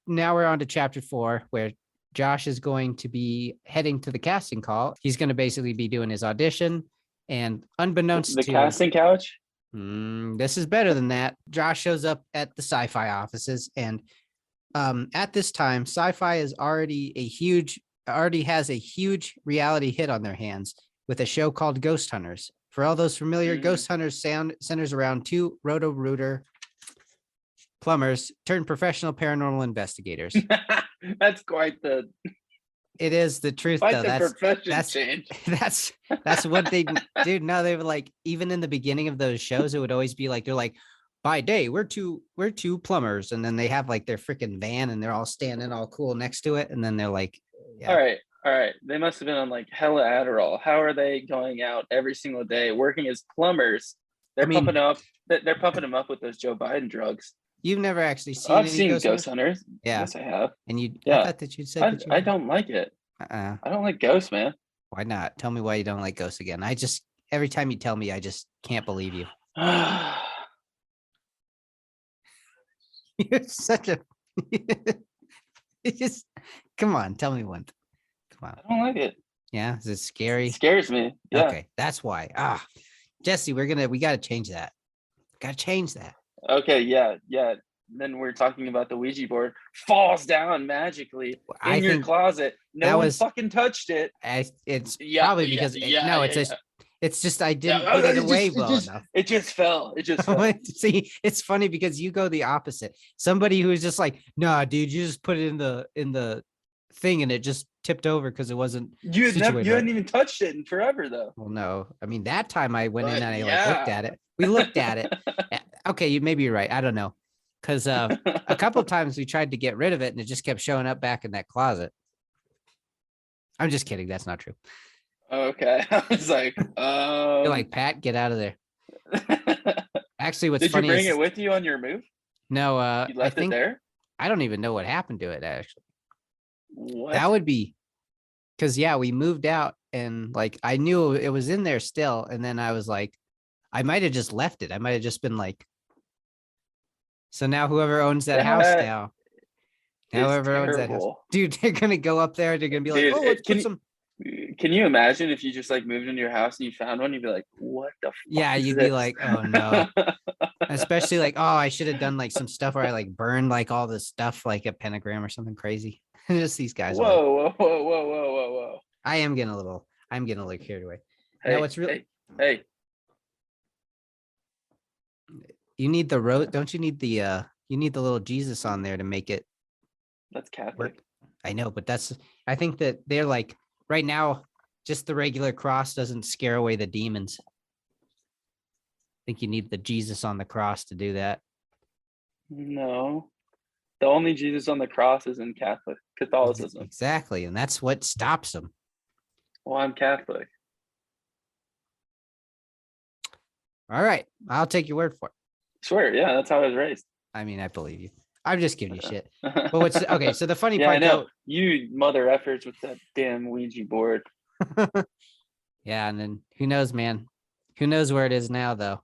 Now we're on to chapter 4, where Josh is going to be heading to the casting call. He's going to basically be doing his audition, and unbeknownst
the
to
casting couch.
This is better than that. Josh shows up at the Syfy offices, and at this time, Syfy is already has a huge reality hit on their hands with a show called Ghost Hunters. For all those familiar, Ghost Hunters centers around two Roto-Rooter plumbers turned professional paranormal investigators.
That's quite the.
It is the truth,
quite
though.
The profession change.
That's what they do. No, they were like, even in the beginning of those shows, it would always be like, they're like, by day, we're two plumbers, and then they have like their freaking van, and they're all standing all cool next to it, and then they're like,
yeah. All right. They must have been on like hella Adderall. How are they going out every single day working as plumbers? They're pumping them up with those Joe Biden drugs.
You've never actually seen.
I've seen Ghost Hunters.
Yeah.
Yes, I have.
And I thought that you said
I don't like it. I don't like ghosts, man.
Why not? Tell me why you don't like ghosts again. Every time you tell me, I just can't believe you. You're such a. Just come on, tell me one. Come on.
I don't like it.
Yeah, is it scary?
It scares me. Yeah.
Okay, that's why. Jesse, we got to change that. Got to change that.
Okay, yeah. Then we're talking about the Ouija board falls down magically in your closet. No one fucking touched it.
It's probably because it's just I didn't put it away well enough.
It just fell.
See, it's funny because you go the opposite. Somebody who is just like, nah, dude, you just put it in the thing and it just tipped over because it wasn't.
You hadn't even touched it in forever though.
Well, no, I mean that time I went in and I looked at it. We looked at it. Okay, maybe you're right. I don't know. Because a couple of times we tried to get rid of it and it just kept showing up back in that closet. I'm just kidding. That's not true.
Okay. I was like,
You're like, Pat, get out of there. Actually, what's funny
is... Did you bring it with you on your move?
No.
You left it there?
I don't even know what happened to it, actually.
What?
That would be... Because, yeah, we moved out and, like, I knew it was in there still. And then I was like, I might have just left it. I might have just been like... So now whoever owns that house now, dude, they're gonna go up there. They're gonna be like, let's put some.
Can you imagine if you just like moved into your house and you found one? You'd be like, what the fuck?
Yeah, you'd be like, oh no. Especially like, I should have done like some stuff where I like burned like all this stuff like a pentagram or something crazy. Just these guys.
Whoa.
I'm getting a little carried away.
Hey, now it's really. Hey.
You need the road, don't you need the you need the little Jesus on there to make it.
That's Catholic.
Work. I know, but I think that they're like right now, just the regular cross doesn't scare away the demons. I think you need the Jesus on the cross to do that.
No. The only Jesus on the cross is in Catholicism.
Exactly, and that's what stops them.
Well, I'm Catholic.
All right, I'll take your word for it.
Swear, yeah, that's how I was raised.
I mean, I believe you. I'm just giving you shit. But what's okay? So the funny part,
I know you mother efforts with that damn Ouija board.
Yeah, and then who knows, man? Who knows where it is now, though?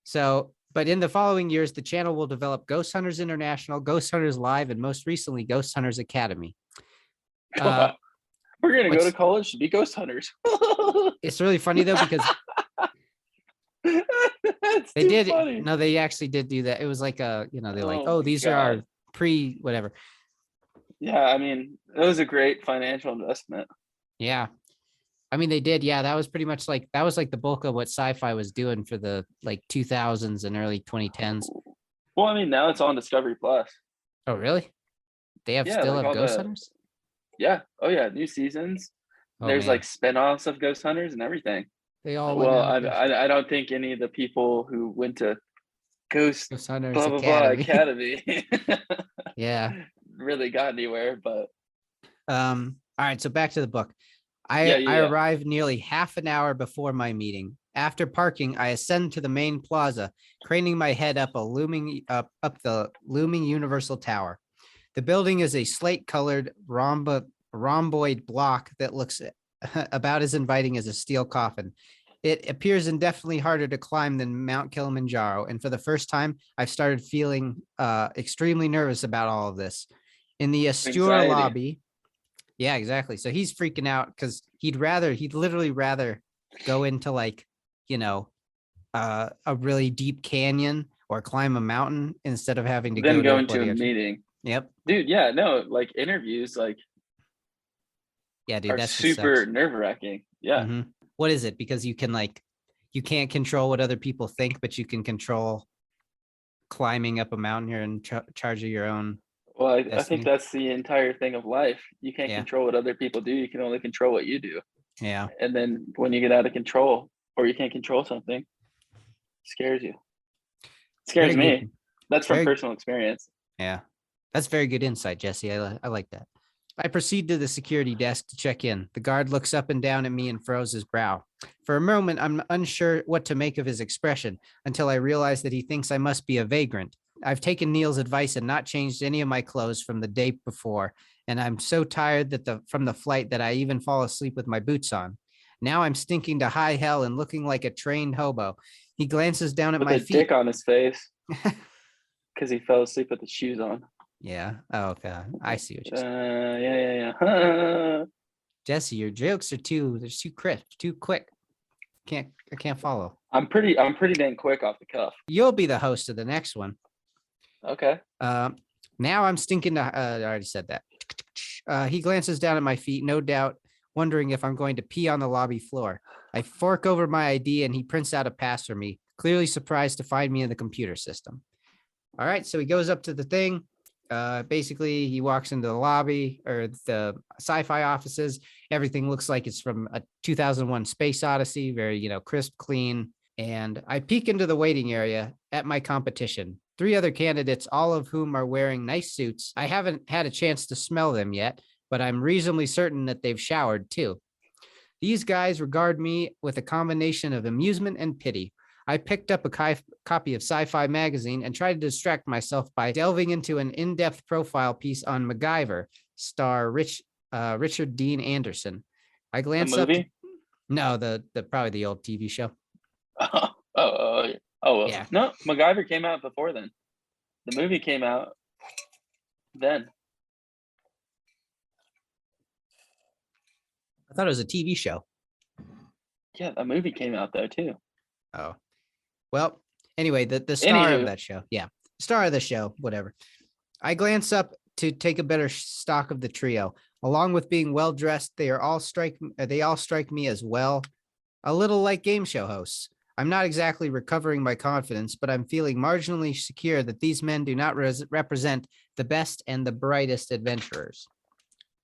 So, but in the following years, the channel will develop Ghost Hunters International, Ghost Hunters Live, and most recently, Ghost Hunters Academy.
We're gonna go to college to be ghost hunters.
It's really funny though because. They did. Funny. No, they actually did do that. It was like they're like, these are our pre whatever.
Yeah, I mean, it was a great financial investment.
Yeah. I mean, they did. Yeah, that was pretty much like the bulk of what Syfy was doing for the like 2000s and early 2010s.
Well, I mean, now it's on Discovery Plus.
Oh, really? They have Ghost Hunters?
Yeah. Oh, yeah. New seasons. There's like spinoffs of Ghost Hunters and everything.
They all
I don't think any of the people who went to Ghost
Hunters
blah blah blah Academy
yeah
really got anywhere, but
all right, so back to the book. I arrived nearly half an hour before my meeting. After parking, I ascend to the main plaza, craning my head up the looming Universal Tower. The building is a slate-colored rhomboid block that looks about as inviting as a steel coffin. It appears indefinitely harder to climb than Mount Kilimanjaro, and for the first time, I've started feeling extremely nervous about all of this. In the Astura lobby, Yeah, exactly. So he's freaking out because he'd literally rather go into like, you know, a really deep canyon or climb a mountain instead of having to
then
go to a
going to a
bloody
meeting.
Yep.
Dude, yeah, no, like interviews like
Yeah, dude,
are
that just
super
sucks.
nerve-wracking. Yeah.
Mm-hmm. What is it? Because you can like, you can't control what other people think, but you can control climbing up a mountain. You're in charge of your own
Well, I think
destiny.
that's the entire thing of life. You can't
Yeah.
control what other people do. You can only control what you do.
Yeah.
And then when you get out of control or you can't control something, it scares you. It scares
Very good.
me. That's from
Very,
personal experience.
yeah. That's very good insight, Jesse. I like that. I proceed to the security desk to check in. The guard looks up and down at me and furrows his brow. For a moment, I'm unsure what to make of his expression until I realize that he thinks I must be a vagrant. I've taken Neil's advice and not changed any of my clothes from the day before, and I'm so tired from the flight that I even fall asleep with my boots on. Now I'm stinking to high hell and looking like a trained hobo. He glances down at
With
my
a
feet.
dick on his face because he fell asleep with the shoes on.
Yeah. Oh, God. I see what you're saying.
Yeah.
Jesse, your jokes are too crisp, too quick. I can't follow.
I'm pretty dang quick off the cuff.
You'll be the host of the next one.
Okay.
Now I'm stinking to, I already said that. He glances down at my feet, no doubt wondering if I'm going to pee on the lobby floor. I fork over my ID and he prints out a pass for me, clearly surprised to find me in the computer system. All right, so he goes up to the thing. Basically, he walks into the lobby or the Syfy offices. Everything looks like it's from a 2001 Space Odyssey, very, crisp, clean. And I peek into the waiting area at my competition. 3 other candidates, all of whom are wearing nice suits. I haven't had a chance to smell them yet, but I'm reasonably certain that they've showered too. These guys regard me with a combination of amusement and pity. I picked up a copy of Syfy magazine and tried to distract myself by delving into an in-depth profile piece on MacGyver, star Richard Dean Anderson. I glance
the movie?
up. No, the probably the old TV show.
Yeah. No, MacGyver came out before then. The movie came out then.
I thought it was a TV show.
Yeah, the movie came out though too.
Oh, well. Anyway, the star of that show. Yeah, star of the show. Whatever. I glance up to take a better stock of the trio. Along with being well dressed, they all strike me as well, a little like game show hosts. I'm not exactly recovering my confidence, but I'm feeling marginally secure that these men do not represent the best and the brightest adventurers,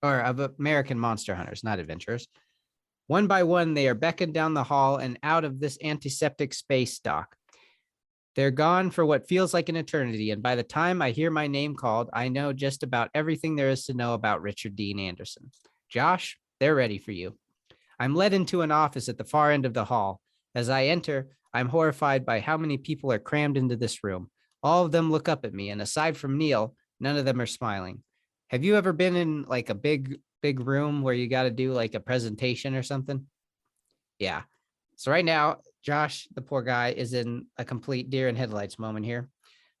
or of American monster hunters, not adventurers. One by one, they are beckoned down the hall and out of this antiseptic space dock. They're gone for what feels like an eternity, and by the time I hear my name called, I know just about everything there is to know about Richard Dean Anderson. Josh, they're ready for you. I'm led into an office at the far end of the hall. As I enter, I'm horrified by how many people are crammed into this room. All of them look up at me, and aside from Neil, none of them are smiling. Have you ever been in like a big room where you got to do like a presentation or something? Yeah. So right now, Josh, the poor guy, is in a complete deer in headlights moment here.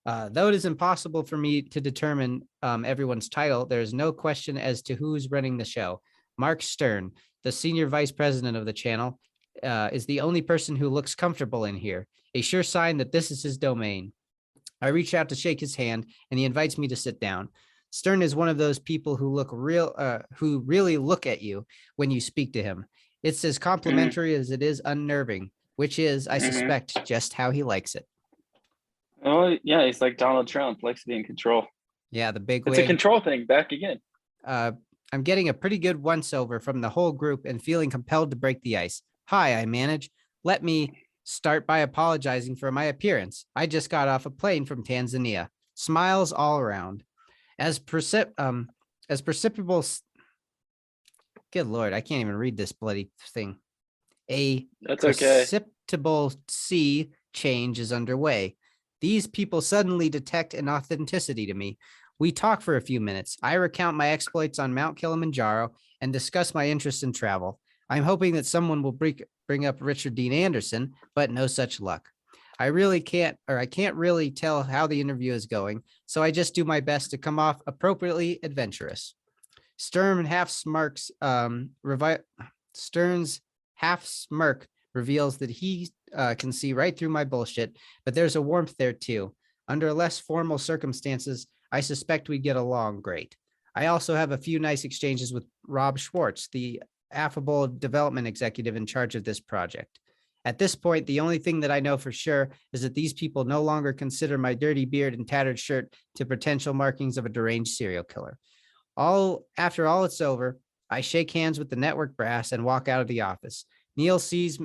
Though it is impossible for me to determine everyone's title, there is no question as to who's running the show. Mark Stern, the senior vice president of the channel, is the only person who looks comfortable in here, a sure sign that this is his domain. I reach out to shake his hand, and he invites me to sit down. Stern is one of those people who who really look at you when you speak to him. It's as complimentary as it is unnerving, which is, I suspect, just how he likes it.
Oh, yeah, he's like Donald Trump, likes to be in control.
Yeah, the big
wig. It's a control thing, back again.
I'm getting a pretty good once-over from the whole group and feeling compelled to break the ice. Hi, I manage. Let me start by apologizing for my appearance. I just got off a plane from Tanzania. Smiles all around. As perceptible... Good Lord, I can't even read this bloody thing.
That's
perceptible sea change is underway. These people suddenly detect an authenticity to me. We talk for a few minutes. I recount my exploits on Mount Kilimanjaro and discuss my interest in travel. I'm hoping that someone will bring up Richard Dean Anderson, but no such luck. I can't really tell how the interview is going, so I just do my best to come off appropriately adventurous. Stern's half smirk reveals that he can see right through my bullshit, but there's a warmth there too. Under less formal circumstances, I suspect we get along great. I also have a few nice exchanges with Rob Schwartz, the affable development executive in charge of this project. At this point, the only thing that I know for sure is that these people no longer consider my dirty beard and tattered shirt to potential markings of a deranged serial killer. After all it's over, I shake hands with the network brass and walk out of the office. Neil sees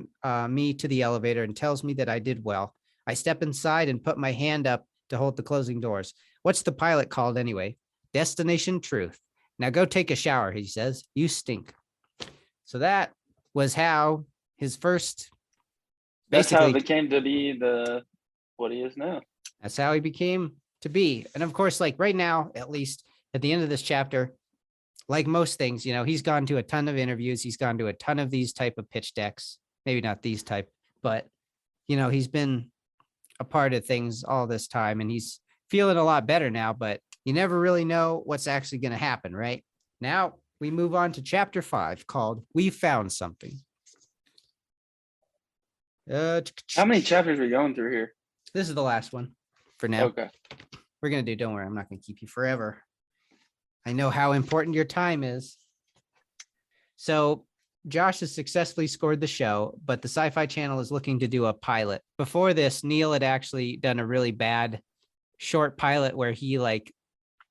me to the elevator and tells me that I did well. I step inside and put my hand up to hold the closing doors. What's the pilot called anyway? Destination Truth. Now go take a shower, he says. You stink. So that was how his first...
That's how it came to be what he is now.
That's how he became to be. And of course, like right now, at least at the end of this chapter, like most things, he's gone to a ton of interviews. He's gone to a ton of these type of pitch decks. Maybe not these type, but, he's been a part of things all this time and he's feeling a lot better now, but you never really know what's actually going to happen, right? Now we move on to chapter 5 called We Found Something.
How many chapters are we going through here?
This is the last one for now.
Okay.
We're going to don't worry, I'm not going to keep you forever. I know how important your time is. So Josh has successfully scored the show, but the Syfy channel is looking to do a pilot. Before this, Neil had actually done a really bad short pilot where he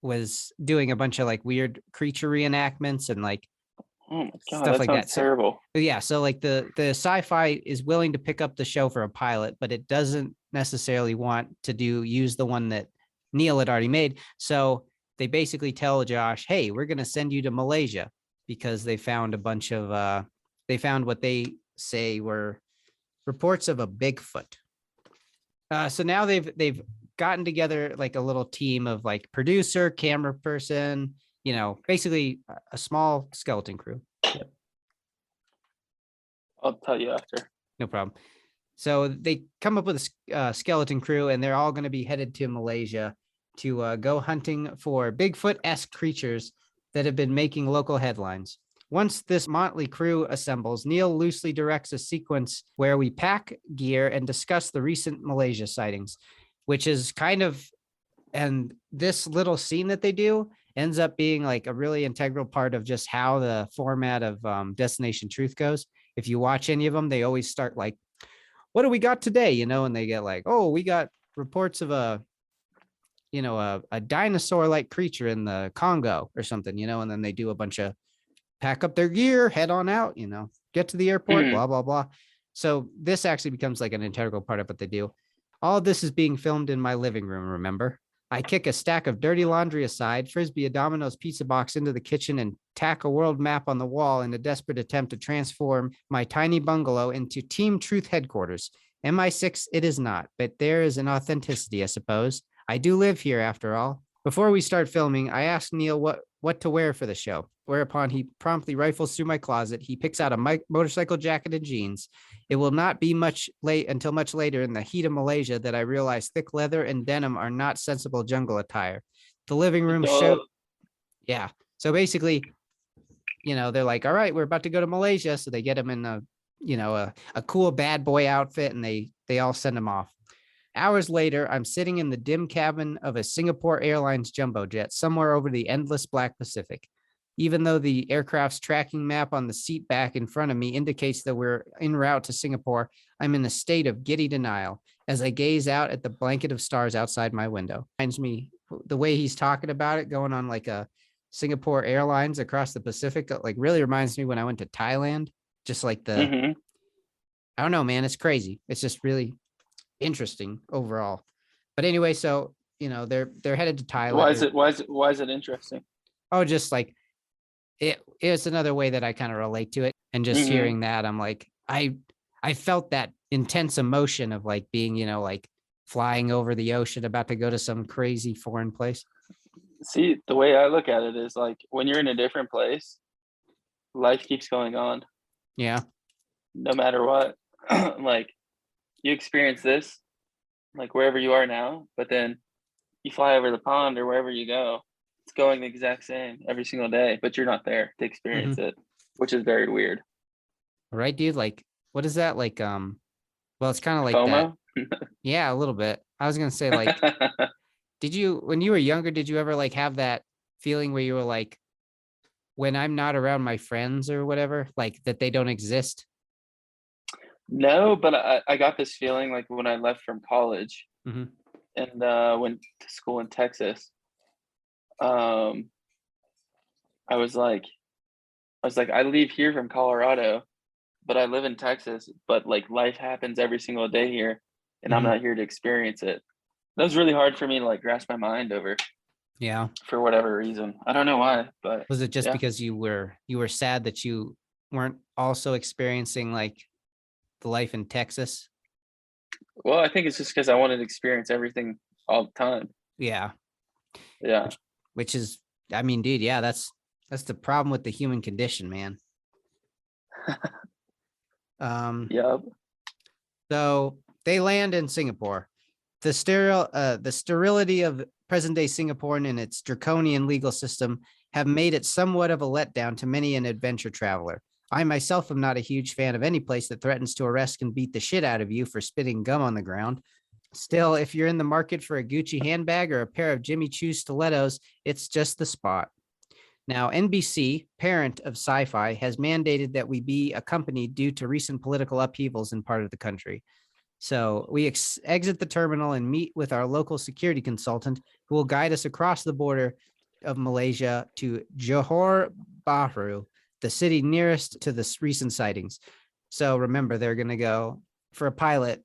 was doing a bunch of weird creature reenactments and
oh my God,
stuff like that.
Terrible.
So, yeah. So the Syfy is willing to pick up the show for a pilot, but it doesn't necessarily want to use the one that Neil had already made. So they basically tell Josh, hey, we're going to send you to Malaysia because they found a bunch of, they found what they say were reports of a Bigfoot. So now they've gotten together a little team of producer, camera person, basically a small skeleton crew. Yep.
I'll tell you after.
No problem. So they come up with a skeleton crew and they're all going to be headed to Malaysia to go hunting for Bigfoot-esque creatures that have been making local headlines. Once this motley crew assembles, Neil loosely directs a sequence where we pack gear and discuss the recent Malaysia sightings, which is and this little scene that they do ends up being a really integral part of just how the format of Destination Truth goes. If you watch any of them, they always start what do we got today? And they get oh, we got reports of a dinosaur-like creature in the Congo or something, and then they do a bunch of pack up their gear, head on out, get to the airport, blah, blah, blah. So this actually becomes an integral part of what they do. All of this is being filmed in my living room, remember? I kick a stack of dirty laundry aside, frisbee a Domino's pizza box into the kitchen, and tack a world map on the wall in a desperate attempt to transform my tiny bungalow into Team Truth headquarters. MI6 it is not, but there is an authenticity, I suppose. I do live here, after all. Before we start filming, I asked Neil what to wear for the show, whereupon he promptly rifles through my closet. He picks out a motorcycle jacket and jeans. It will not be until much later in the heat of Malaysia that I realize thick leather and denim are not sensible jungle attire. The living room show. Yeah. So basically, they're all right, we're about to go to Malaysia. So they get him in a cool bad boy outfit and they all send him off. Hours later, I'm sitting in the dim cabin of a Singapore Airlines jumbo jet somewhere over the endless Black Pacific. Even though the aircraft's tracking map on the seat back in front of me indicates that we're en route to Singapore, I'm in a state of giddy denial as I gaze out at the blanket of stars outside my window. Reminds me, the way he's talking about it, going on a Singapore Airlines across the Pacific, really reminds me when I went to Thailand. Just I don't know, man, it's crazy. It's just really interesting overall. But anyway, so they're headed to Thailand.
Why is it interesting?
Oh, just it's another way that I kind of relate to it. And just hearing that, I'm I felt that intense emotion of being flying over the ocean about to go to some crazy foreign place.
See, the way I look at it is when you're in a different place, life keeps going on.
Yeah.
No matter what. You experience this, wherever you are now, but then you fly over the pond or wherever you go, it's going the exact same every single day, but you're not there to experience it, which is very weird.
Right, dude? Like, what is that? Like, well, it's kind of like
FOMO?
that. Yeah, a little bit. I was gonna say, like, when you were younger, did you ever like have that feeling where you were like, when I'm not around my friends or whatever, like that they don't exist?
No, but I got this feeling like when I left from college and went to school in Texas. I was like, I leave here from Colorado, but I live in Texas, but like life happens every single day here, and I'm not here to experience it. That was really hard for me to like grasp my mind over.
Yeah.
For whatever reason. I don't know why, but
was it just because you were sad that you weren't also experiencing like the life in Texas?
Well, I think it's just because I wanted to experience everything all the time.
Yeah.
Yeah.
Which is, I mean, dude, yeah, that's the problem with the human condition, man.
Yep.
So they land in Singapore. The sterility of present-day Singapore and its draconian legal system have made it somewhat of a letdown to many an adventure traveler. I myself am not a huge fan of any place that threatens to arrest and beat the shit out of you for spitting gum on the ground. Still, if you're in the market for a Gucci handbag or a pair of Jimmy Choo stilettos, it's just the spot. Now, NBC, parent of Syfy, has mandated that we be accompanied due to recent political upheavals in part of the country. So we exit the terminal and meet with our local security consultant who will guide us across the border of Malaysia to Johor Bahru, the city nearest to the recent sightings. So remember, they're going to go for a pilot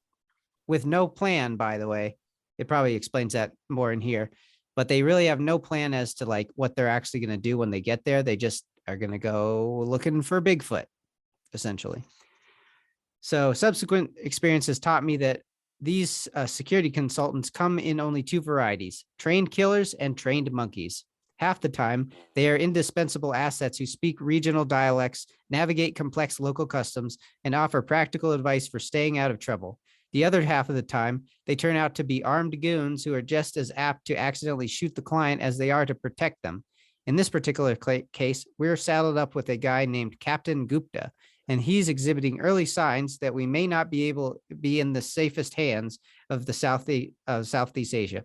with no plan, by the way. It probably explains that more in here, but they really have no plan as to like what they're actually going to do when they get there. They just are going to go looking for Bigfoot, essentially. So subsequent experiences taught me that these security consultants come in only two varieties: trained killers and trained monkeys. Half the time, they are indispensable assets who speak regional dialects, navigate complex local customs, and offer practical advice for staying out of trouble. The other half of the time, they turn out to be armed goons who are just as apt to accidentally shoot the client as they are to protect them. In this particular case, we're saddled up with a guy named Captain Gupta, and he's exhibiting early signs that we may not be able to be in the safest hands of the Southeast Asia.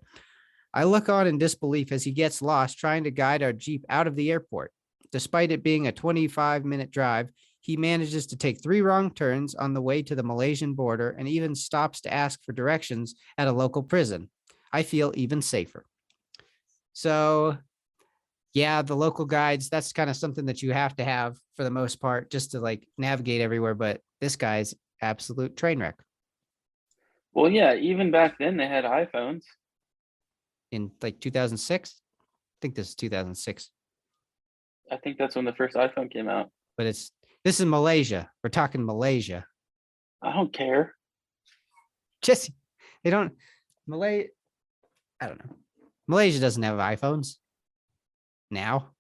I look on in disbelief as he gets lost trying to guide our Jeep out of the airport. Despite it being a 25-minute drive, he manages to take 3 wrong turns on the way to the Malaysian border and even stops to ask for directions at a local prison. I feel even safer. So, yeah, the local guides, that's kind of something that you have to have for the most part just to like navigate everywhere. But this guy's absolute train wreck.
Well, yeah, even back then they had iPhones.
In like 2006? I think this is 2006.
I think that's when the first iPhone came out.
But this is Malaysia. We're talking Malaysia.
I don't care.
Just, they don't, I don't know. Malaysia doesn't have iPhones now.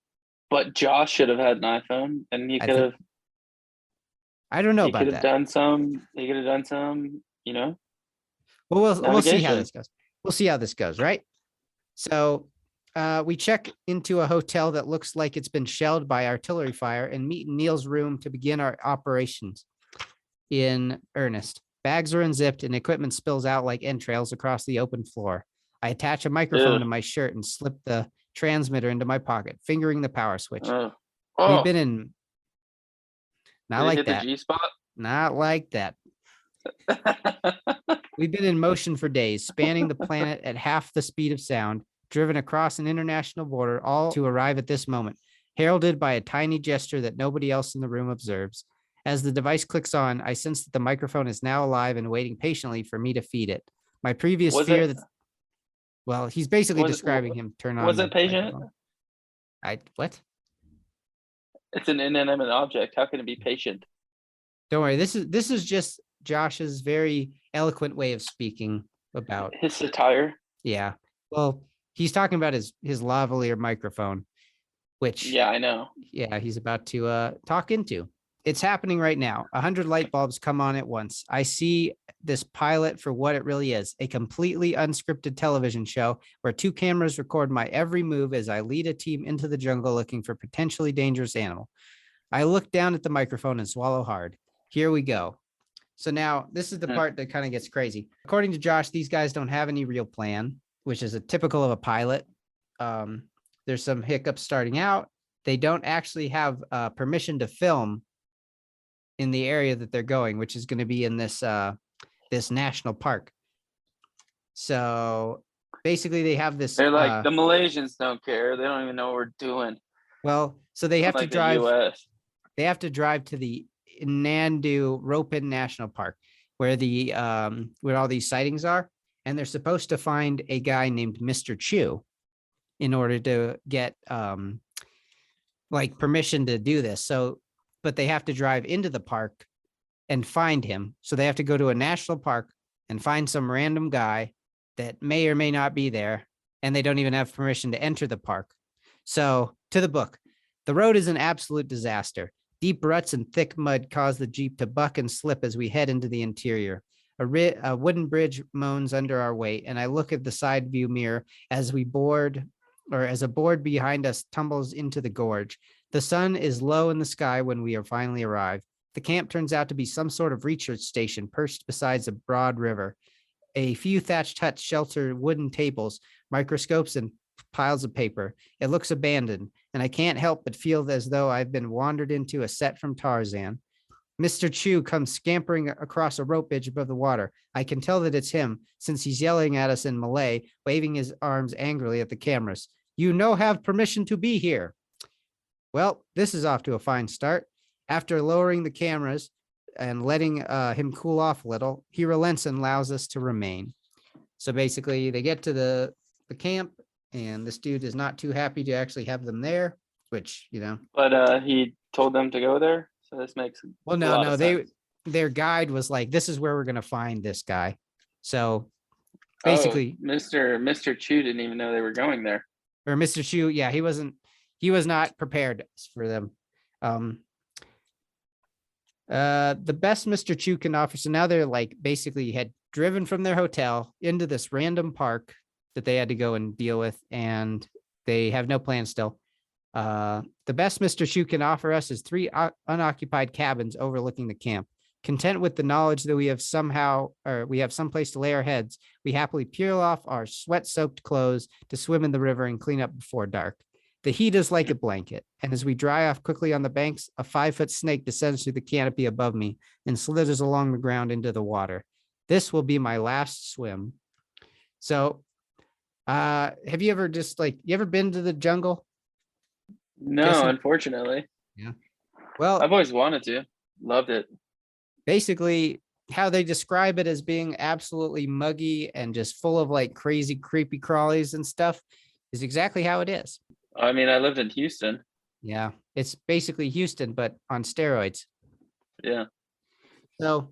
But Josh should have had an iPhone, and he could have.
I don't know about that.
He could have done some, you know.
Well, we'll see how this goes. We'll see how this goes, right? So we check into a hotel that looks like it's been shelled by artillery fire and meet in Neil's room to begin our operations in earnest. Bags are unzipped and equipment spills out like entrails across the open floor. I attach a microphone to my shirt and slip the transmitter into my pocket, fingering the power switch. We've been in... Not like that. The G-spot? Not like that. We've been in motion for days, spanning the planet at half the speed of sound, driven across an international border, all to arrive at this moment, heralded by a tiny gesture that nobody else in the room observes. As the device clicks on, I sense that the microphone is now alive and waiting patiently for me to feed it. My previous fear that... Well, he's basically describing him turn on.
Was it patient?
What?
It's an inanimate object. How can it be patient?
Don't worry. This is just Josh's very eloquent way of speaking about
his satire.
Yeah. Well, he's talking about his lavalier microphone, which
I know.
Yeah, he's about to talk into. It's happening right now. 100 light bulbs come on at once. I see this pilot for what it really is, a completely unscripted television show where 2 cameras record my every move as I lead a team into the jungle looking for potentially dangerous animal. I look down at the microphone and swallow hard. Here we go. So now this is the part that kind of gets crazy. According to Josh, these guys don't have any real plan, which is typical of a pilot. There's some hiccups starting out. They don't actually have permission to film in the area that they're going, which is going to be in this this national park. So basically they have this.
They're like, the Malaysians don't care. They don't even know what we're doing.
Well, so they have to drive.
The US.
They have to drive to the Nandu Ropin National Park, where the where all these sightings are, and they're supposed to find a guy named Mr. Chu in order to get like permission to do this. So, but they have to drive into the park and find him. So they have to go to a national park and find some random guy that may or may not be there, and they don't even have permission to enter the park. So, to the book, the road is an absolute disaster. Deep ruts and thick mud cause the Jeep to buck and slip as we head into the interior. A wooden bridge moans under our weight, and I look at the side view mirror as a board behind us tumbles into the gorge. The sun is low in the sky when we are finally arrived. The camp turns out to be some sort of research station perched beside a broad river. A few thatched huts shelter wooden tables, microscopes, and piles of paper. It looks abandoned, and I can't help but feel as though I've been wandered into a set from Tarzan. Mr. Chu comes scampering across a rope bridge above the water. I can tell that it's him, since he's yelling at us in Malay, waving his arms angrily at the cameras. You no have permission to be here. Well, this is off to a fine start. After lowering the cameras and letting him cool off a little, he relents and allows us to remain. So basically, they get to the camp, and this dude is not too happy to actually have them there, which, you know.
But he told them to go there, so this makes
their guide was like, this is where we're going to find this guy. So basically,
Mr. Chu didn't even know they were going there.
Or Mr. Chu, yeah, he was not prepared for them. The best Mr. Chu can offer. So now they're like basically had driven from their hotel into this random park that they had to go and deal with, and they have no plan still. The best Mr. Chu can offer us is 3 unoccupied cabins overlooking the camp. Content with the knowledge that we have someplace to lay our heads, we happily peel off our sweat-soaked clothes to swim in the river and clean up before dark. The heat is like a blanket, and as we dry off quickly on the banks, a 5-foot snake descends through the canopy above me and slithers along the ground into the water. This will be my last swim. So, have you ever you ever been to the jungle?
No, unfortunately.
Yeah. Well,
I've always wanted to. Loved it.
Basically, how they describe it as being absolutely muggy and just full of like crazy, creepy crawlies and stuff is exactly how it is.
I mean, I lived in Houston.
Yeah, it's basically Houston, but on steroids.
Yeah.
So,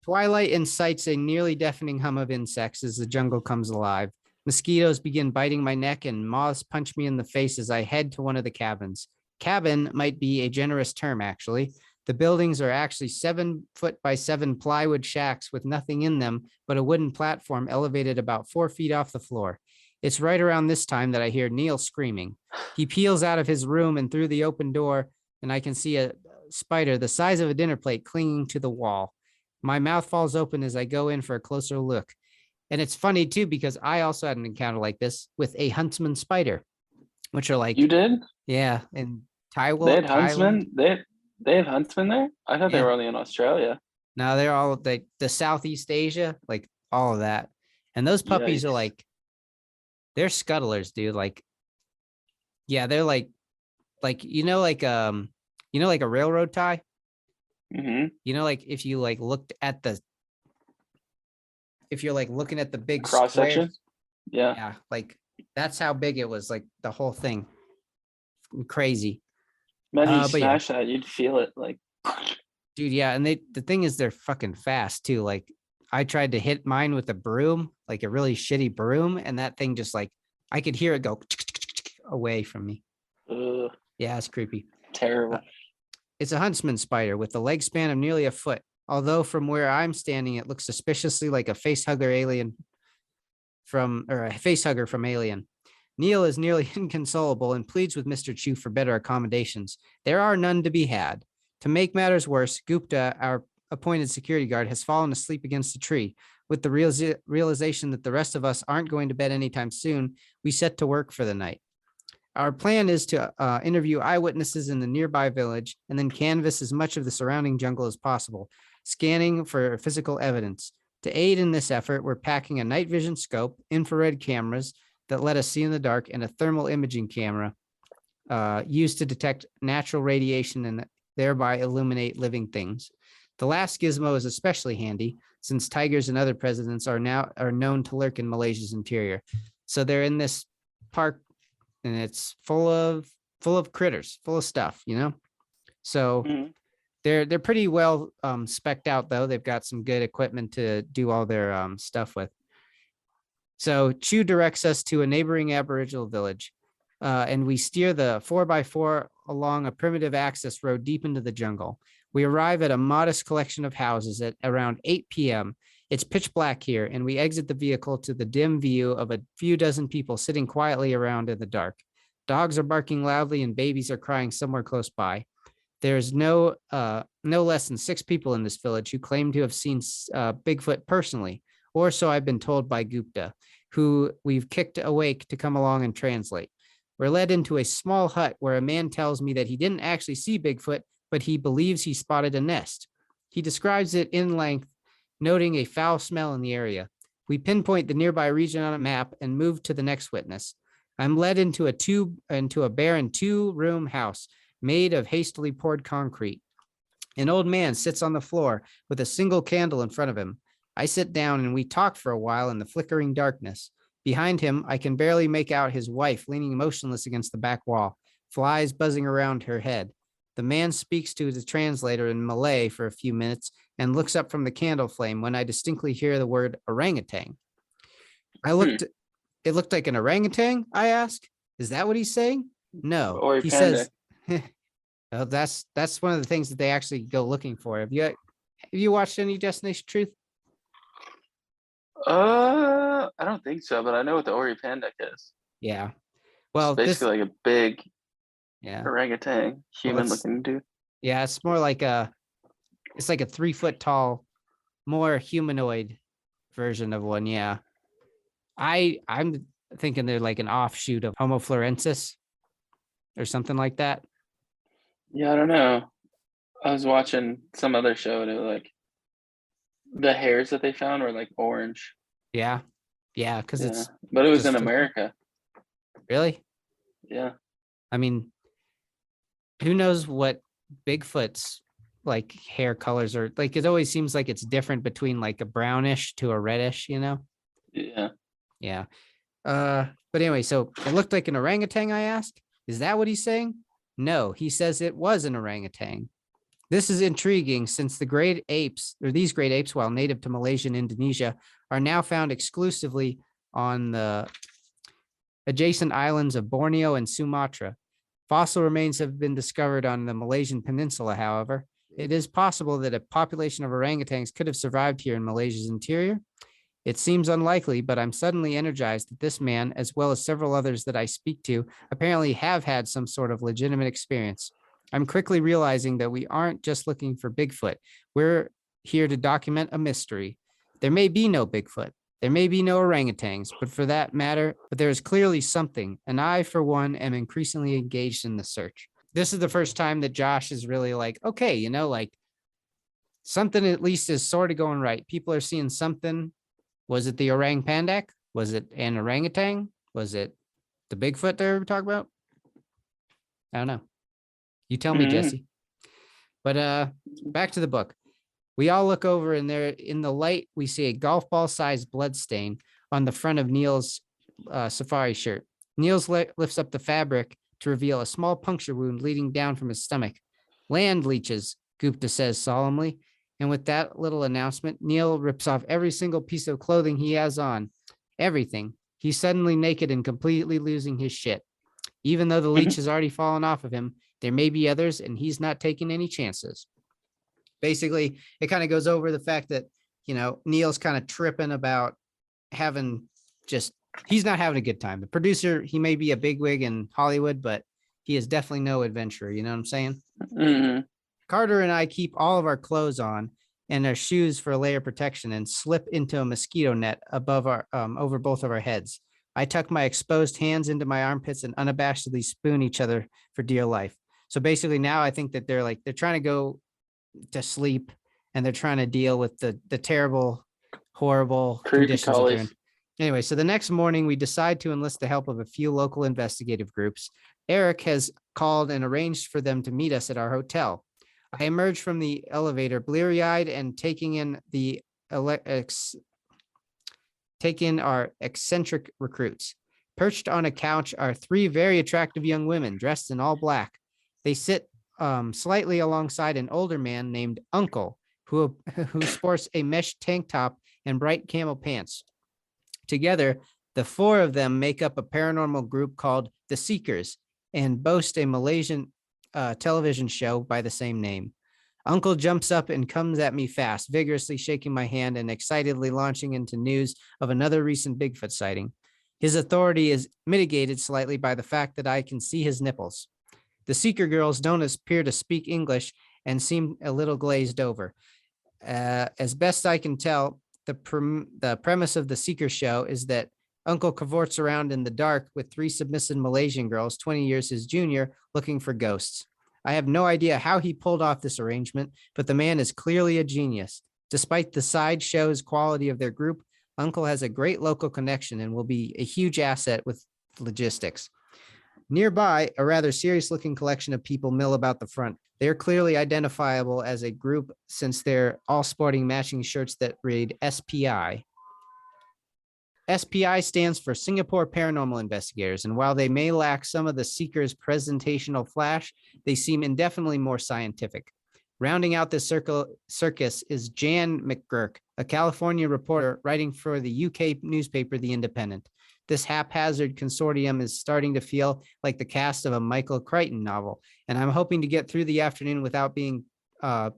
twilight incites a nearly deafening hum of insects as the jungle comes alive. Mosquitoes begin biting my neck and moths punch me in the face as I head to one of the cabins. Cabin might be a generous term, actually. The buildings are actually 7-foot by 7 plywood shacks with nothing in them but a wooden platform elevated about 4 feet off the floor. It's right around this time that I hear Neil screaming. He peels out of his room and through the open door, and I can see a spider the size of a dinner plate clinging to the wall. My mouth falls open as I go in for a closer look. And it's funny, too, because I also had an encounter like this with a huntsman spider, which are like...
You did?
Yeah, in Taiwan.
They had huntsmen? They have huntsmen there? I thought they were only in Australia.
No, they're all the Southeast Asia, like all of that. And those puppies are like, they're scuttlers, dude. Like, yeah, they're like like a railroad tie.
Mm-hmm.
Like if you like looked at if you're like looking at the big
cross section.
Yeah, like that's how big it was. Like the whole thing, crazy.
Man, you smash that, you'd feel it, like.
Dude, yeah, and the thing is, they're fucking fast too. Like, I tried to hit mine with a broom, like a really shitty broom, and that thing just like I could hear it go away from me.
Ugh.
Yeah, it's creepy.
Terrible.
It's a huntsman spider with a leg span of nearly a foot, although from where I'm standing, it looks suspiciously like a facehugger from Alien. Neil is nearly inconsolable and pleads with Mr. Chu for better accommodations. There are none to be had. To make matters worse, Gupta, our appointed security guard, has fallen asleep against a tree. With the realization that the rest of us aren't going to bed anytime soon, we set to work for the night. Our plan is to interview eyewitnesses in the nearby village and then canvass as much of the surrounding jungle as possible, scanning for physical evidence. To aid in this effort, we're packing a night vision scope, infrared cameras that let us see in the dark, and a thermal imaging camera used to detect natural radiation and thereby illuminate living things. The last gizmo is especially handy since tigers and other predators are known to lurk in Malaysia's interior. So they're in this park, and it's full of critters, full of stuff, you know. So they're pretty well spec'd out, though. They've got some good equipment to do all their stuff with. So Chu directs us to a neighboring Aboriginal village, and we steer the 4x4 along a primitive access road deep into the jungle. We arrive at a modest collection of houses at around 8 p.m. It's pitch black here, and we exit the vehicle to the dim view of a few dozen people sitting quietly around in the dark. Dogs are barking loudly, and babies are crying somewhere close by. There's no less than 6 people in this village who claim to have seen Bigfoot personally, or so I've been told by Gupta, who we've kicked awake to come along and translate. We're led into a small hut where a man tells me that he didn't actually see Bigfoot, but he believes he spotted a nest. He describes it in length, noting a foul smell in the area. We pinpoint the nearby region on a map and move to the next witness. I'm led into a barren 2-room house made of hastily poured concrete. An old man sits on the floor with a single candle in front of him. I sit down and we talk for a while in the flickering darkness. Behind him, I can barely make out his wife leaning motionless against the back wall, flies buzzing around her head. The man speaks to the translator in Malay for a few minutes and looks up from the candle flame when I distinctly hear the word orangutan. It looked like an orangutan, I ask. Is that what he's saying? No,
or
he says, oh, that's one of the things that they actually go looking for. Have you watched any Destination Truth?
I don't think so, but I know what the Ori Panda is.
Yeah. Well,
it's basically like a big orangutan, human-looking dude.
Yeah, it's more like it's like a 3-foot tall, more humanoid version of one. Yeah. I'm thinking they're like an offshoot of Homo florensis or something like that.
Yeah, I don't know. I was watching some other show and it was like the hairs that they found were like orange.
Yeah. Yeah, because
but it was in America.
Really?
Yeah.
I mean, who knows what Bigfoot's like hair colors are like? It always seems like it's different between like a brownish to a reddish, you know?
Yeah.
Yeah. But anyway, so it looked like an orangutan, I asked. Is that what he's saying? No, he says it was an orangutan. This is intriguing since these great apes, while native to Malaysia and Indonesia, are now found exclusively on the adjacent islands of Borneo and Sumatra. Fossil remains have been discovered on the Malaysian peninsula, however. It is possible that a population of orangutans could have survived here in Malaysia's interior. It seems unlikely, but I'm suddenly energized that this man, as well as several others that I speak to, apparently have had some sort of legitimate experience. I'm quickly realizing that we aren't just looking for Bigfoot. We're here to document a mystery. There may be no Bigfoot. There may be no orangutans, but there is clearly something, and I, for one, am increasingly engaged in the search. This is the first time that Josh is really like, okay, you know, like something at least is sort of going right. People are seeing something. Was it the orang pandak? Was it an orangutan? Was it the Bigfoot they were talking about? I don't know. You tell me, Jesse. But back to the book. We all look over and there in the light, we see a golf ball sized blood stain on the front of Neil's safari shirt. Niels lifts up the fabric to reveal a small puncture wound leading down from his stomach. Land leeches, Gupta says solemnly. And with that little announcement, Neil rips off every single piece of clothing he has on. Everything. He's suddenly naked and completely losing his shit. Even though the leech has already fallen off of him, There may be others, and he's not taking any chances. Basically, it kind of goes over the fact that, Neil's kind of tripping about he's not having a good time. The producer, he may be a bigwig in Hollywood, but he is definitely no adventurer. You know what I'm saying?
Mm-hmm.
Carter and I keep all of our clothes on and our shoes for a layer of protection and slip into a mosquito net over both of our heads. I tuck my exposed hands into my armpits and unabashedly spoon each other for dear life. So basically now I think that they're trying to go to sleep and they're trying to deal with the terrible, horrible
creepy
conditions that they're in.
collies.
Anyway, so the next morning we decide to enlist the help of a few local investigative groups. Eric has called and arranged for them to meet us at our hotel. I emerge from the elevator bleary-eyed and taking in our eccentric recruits. Perched on a couch are three very attractive young women dressed in all black. They sit slightly alongside an older man named Uncle, who sports a mesh tank top and bright camel pants. Together, the four of them make up a paranormal group called The Seekers and boast a Malaysian television show by the same name. Uncle jumps up and comes at me fast, vigorously shaking my hand and excitedly launching into news of another recent Bigfoot sighting. His authority is mitigated slightly by the fact that I can see his nipples. The Seeker girls don't appear to speak English and seem a little glazed over. As best I can tell, the premise of the Seeker show is that Uncle cavorts around in the dark with three submissive Malaysian girls, 20 years his junior, looking for ghosts. I have no idea how he pulled off this arrangement, but the man is clearly a genius. Despite the side show's quality of their group, Uncle has a great local connection and will be a huge asset with logistics. Nearby, a rather serious-looking collection of people mill about the front. They are clearly identifiable as a group since they're all sporting matching shirts that read SPI. SPI stands for Singapore Paranormal Investigators, and while they may lack some of the Seekers' presentational flash, they seem indefinitely more scientific. Rounding out this circus is Jan McGurk, a California reporter writing for the UK newspaper The Independent. This haphazard consortium is starting to feel like the cast of a Michael Crichton novel, and I'm hoping to get through the afternoon without being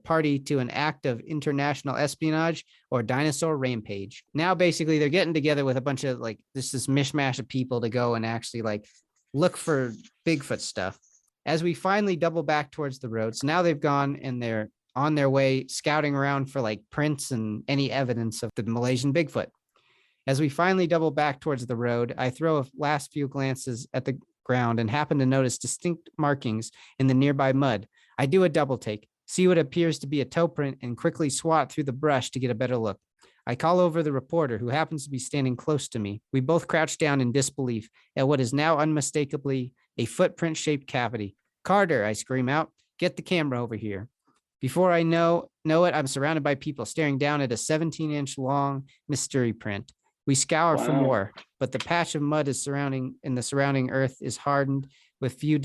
party to an act of international espionage or dinosaur rampage. Now, basically, they're getting together with a bunch of this mishmash of people to go and actually look for Bigfoot stuff. As we finally double back towards the road, so now they've gone and they're on their way scouting around for prints and any evidence of the Malaysian Bigfoot. As we finally double back towards the road, I throw a last few glances at the ground and happen to notice distinct markings in the nearby mud. I do a double take, see what appears to be a toe print, and quickly swat through the brush to get a better look. I call over the reporter, who happens to be standing close to me. We both crouch down in disbelief at what is now unmistakably a footprint-shaped cavity. "Carter," I scream out, "get the camera over here." Before I know it, I'm surrounded by people staring down at a 17-inch long mystery print. We scour for more, but the patch of mud in the surrounding earth is hardened with few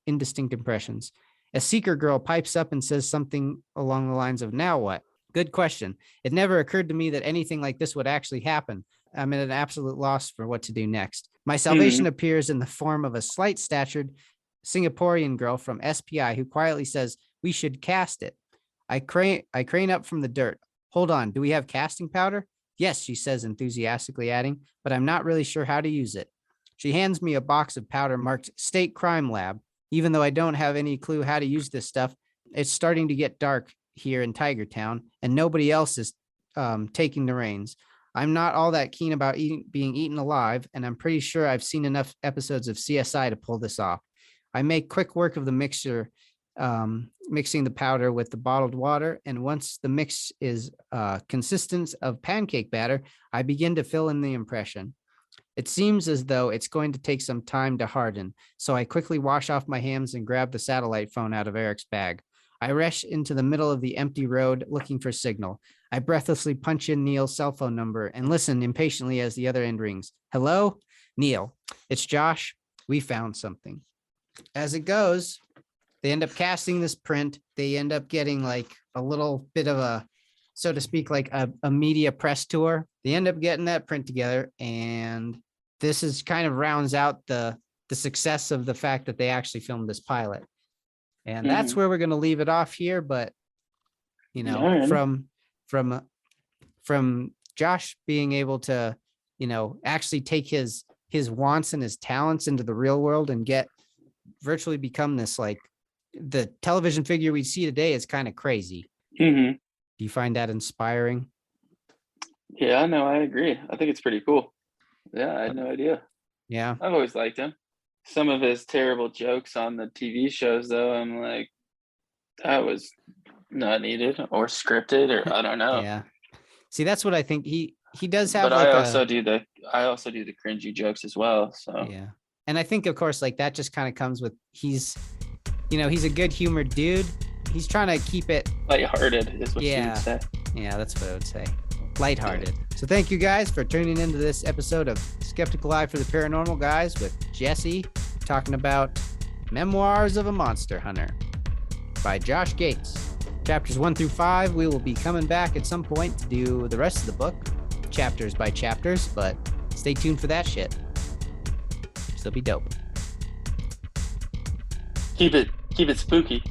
indistinct impressions. A Seeker girl pipes up and says something along the lines of, "Now what?" Good question. It never occurred to me that anything like this would actually happen. I'm at an absolute loss for what to do next. My salvation appears in the form of a slight-statured Singaporean girl from SPI who quietly says, "We should cast it." I crane up from the dirt. "Hold on, do we have casting powder?" "Yes," she says enthusiastically, adding, "but I'm not really sure how to use it." She hands me a box of powder marked State Crime Lab. Even though I don't have any clue how to use this stuff, it's starting to get dark here in Tiger Town, and nobody else is taking the reins. I'm not all that keen about being eaten alive, and I'm pretty sure I've seen enough episodes of CSI to pull this off. I make quick work of the mixture, mixing the powder with the bottled water, and once the mix is consistent of pancake batter, I begin to fill in the impression. It seems as though it's going to take some time to harden, so I quickly wash off my hands and grab the satellite phone out of Eric's bag. I rush into the middle of the empty road looking for signal. I breathlessly punch in Neil's cell phone number and listen impatiently as the other end rings. "Hello? Neil, it's Josh. We found something." As it goes, they end up casting this print. They end up getting a little bit of a, so to speak, a media press tour. They end up getting that print together, and this is kind of rounds out the success of the fact that they actually filmed this pilot. And that's where we're going to leave it off here. But, you know, from Josh being able to, you know, actually take his wants and his talents into the real world and virtually become this, like, the television figure we see today is kind of crazy. Do you find that inspiring?
Yeah, no, I agree. I think it's pretty cool. Yeah, I had no idea.
Yeah.
I've always liked him. Some of his terrible jokes on the TV shows, though, I'm like, that was not needed or scripted, or I don't know.
Yeah. See, that's what I think. He does have,
but
like,
I also do the cringy jokes as well. So
yeah. And I think, of course, like, that just kind of comes with, he's a good humored dude. He's trying to keep it
lighthearted is what you would say.
Yeah, that's what I would say. Lighthearted. So thank you guys for tuning into this episode of Skeptical Eye for the Paranormal Guys with Jesse, talking about Memoirs of a Monster Hunter by Josh Gates. Chapters 1 through 5, we will be coming back at some point to do the rest of the book, chapters by chapters, but stay tuned for that shit. Still be dope.
Keep it spooky.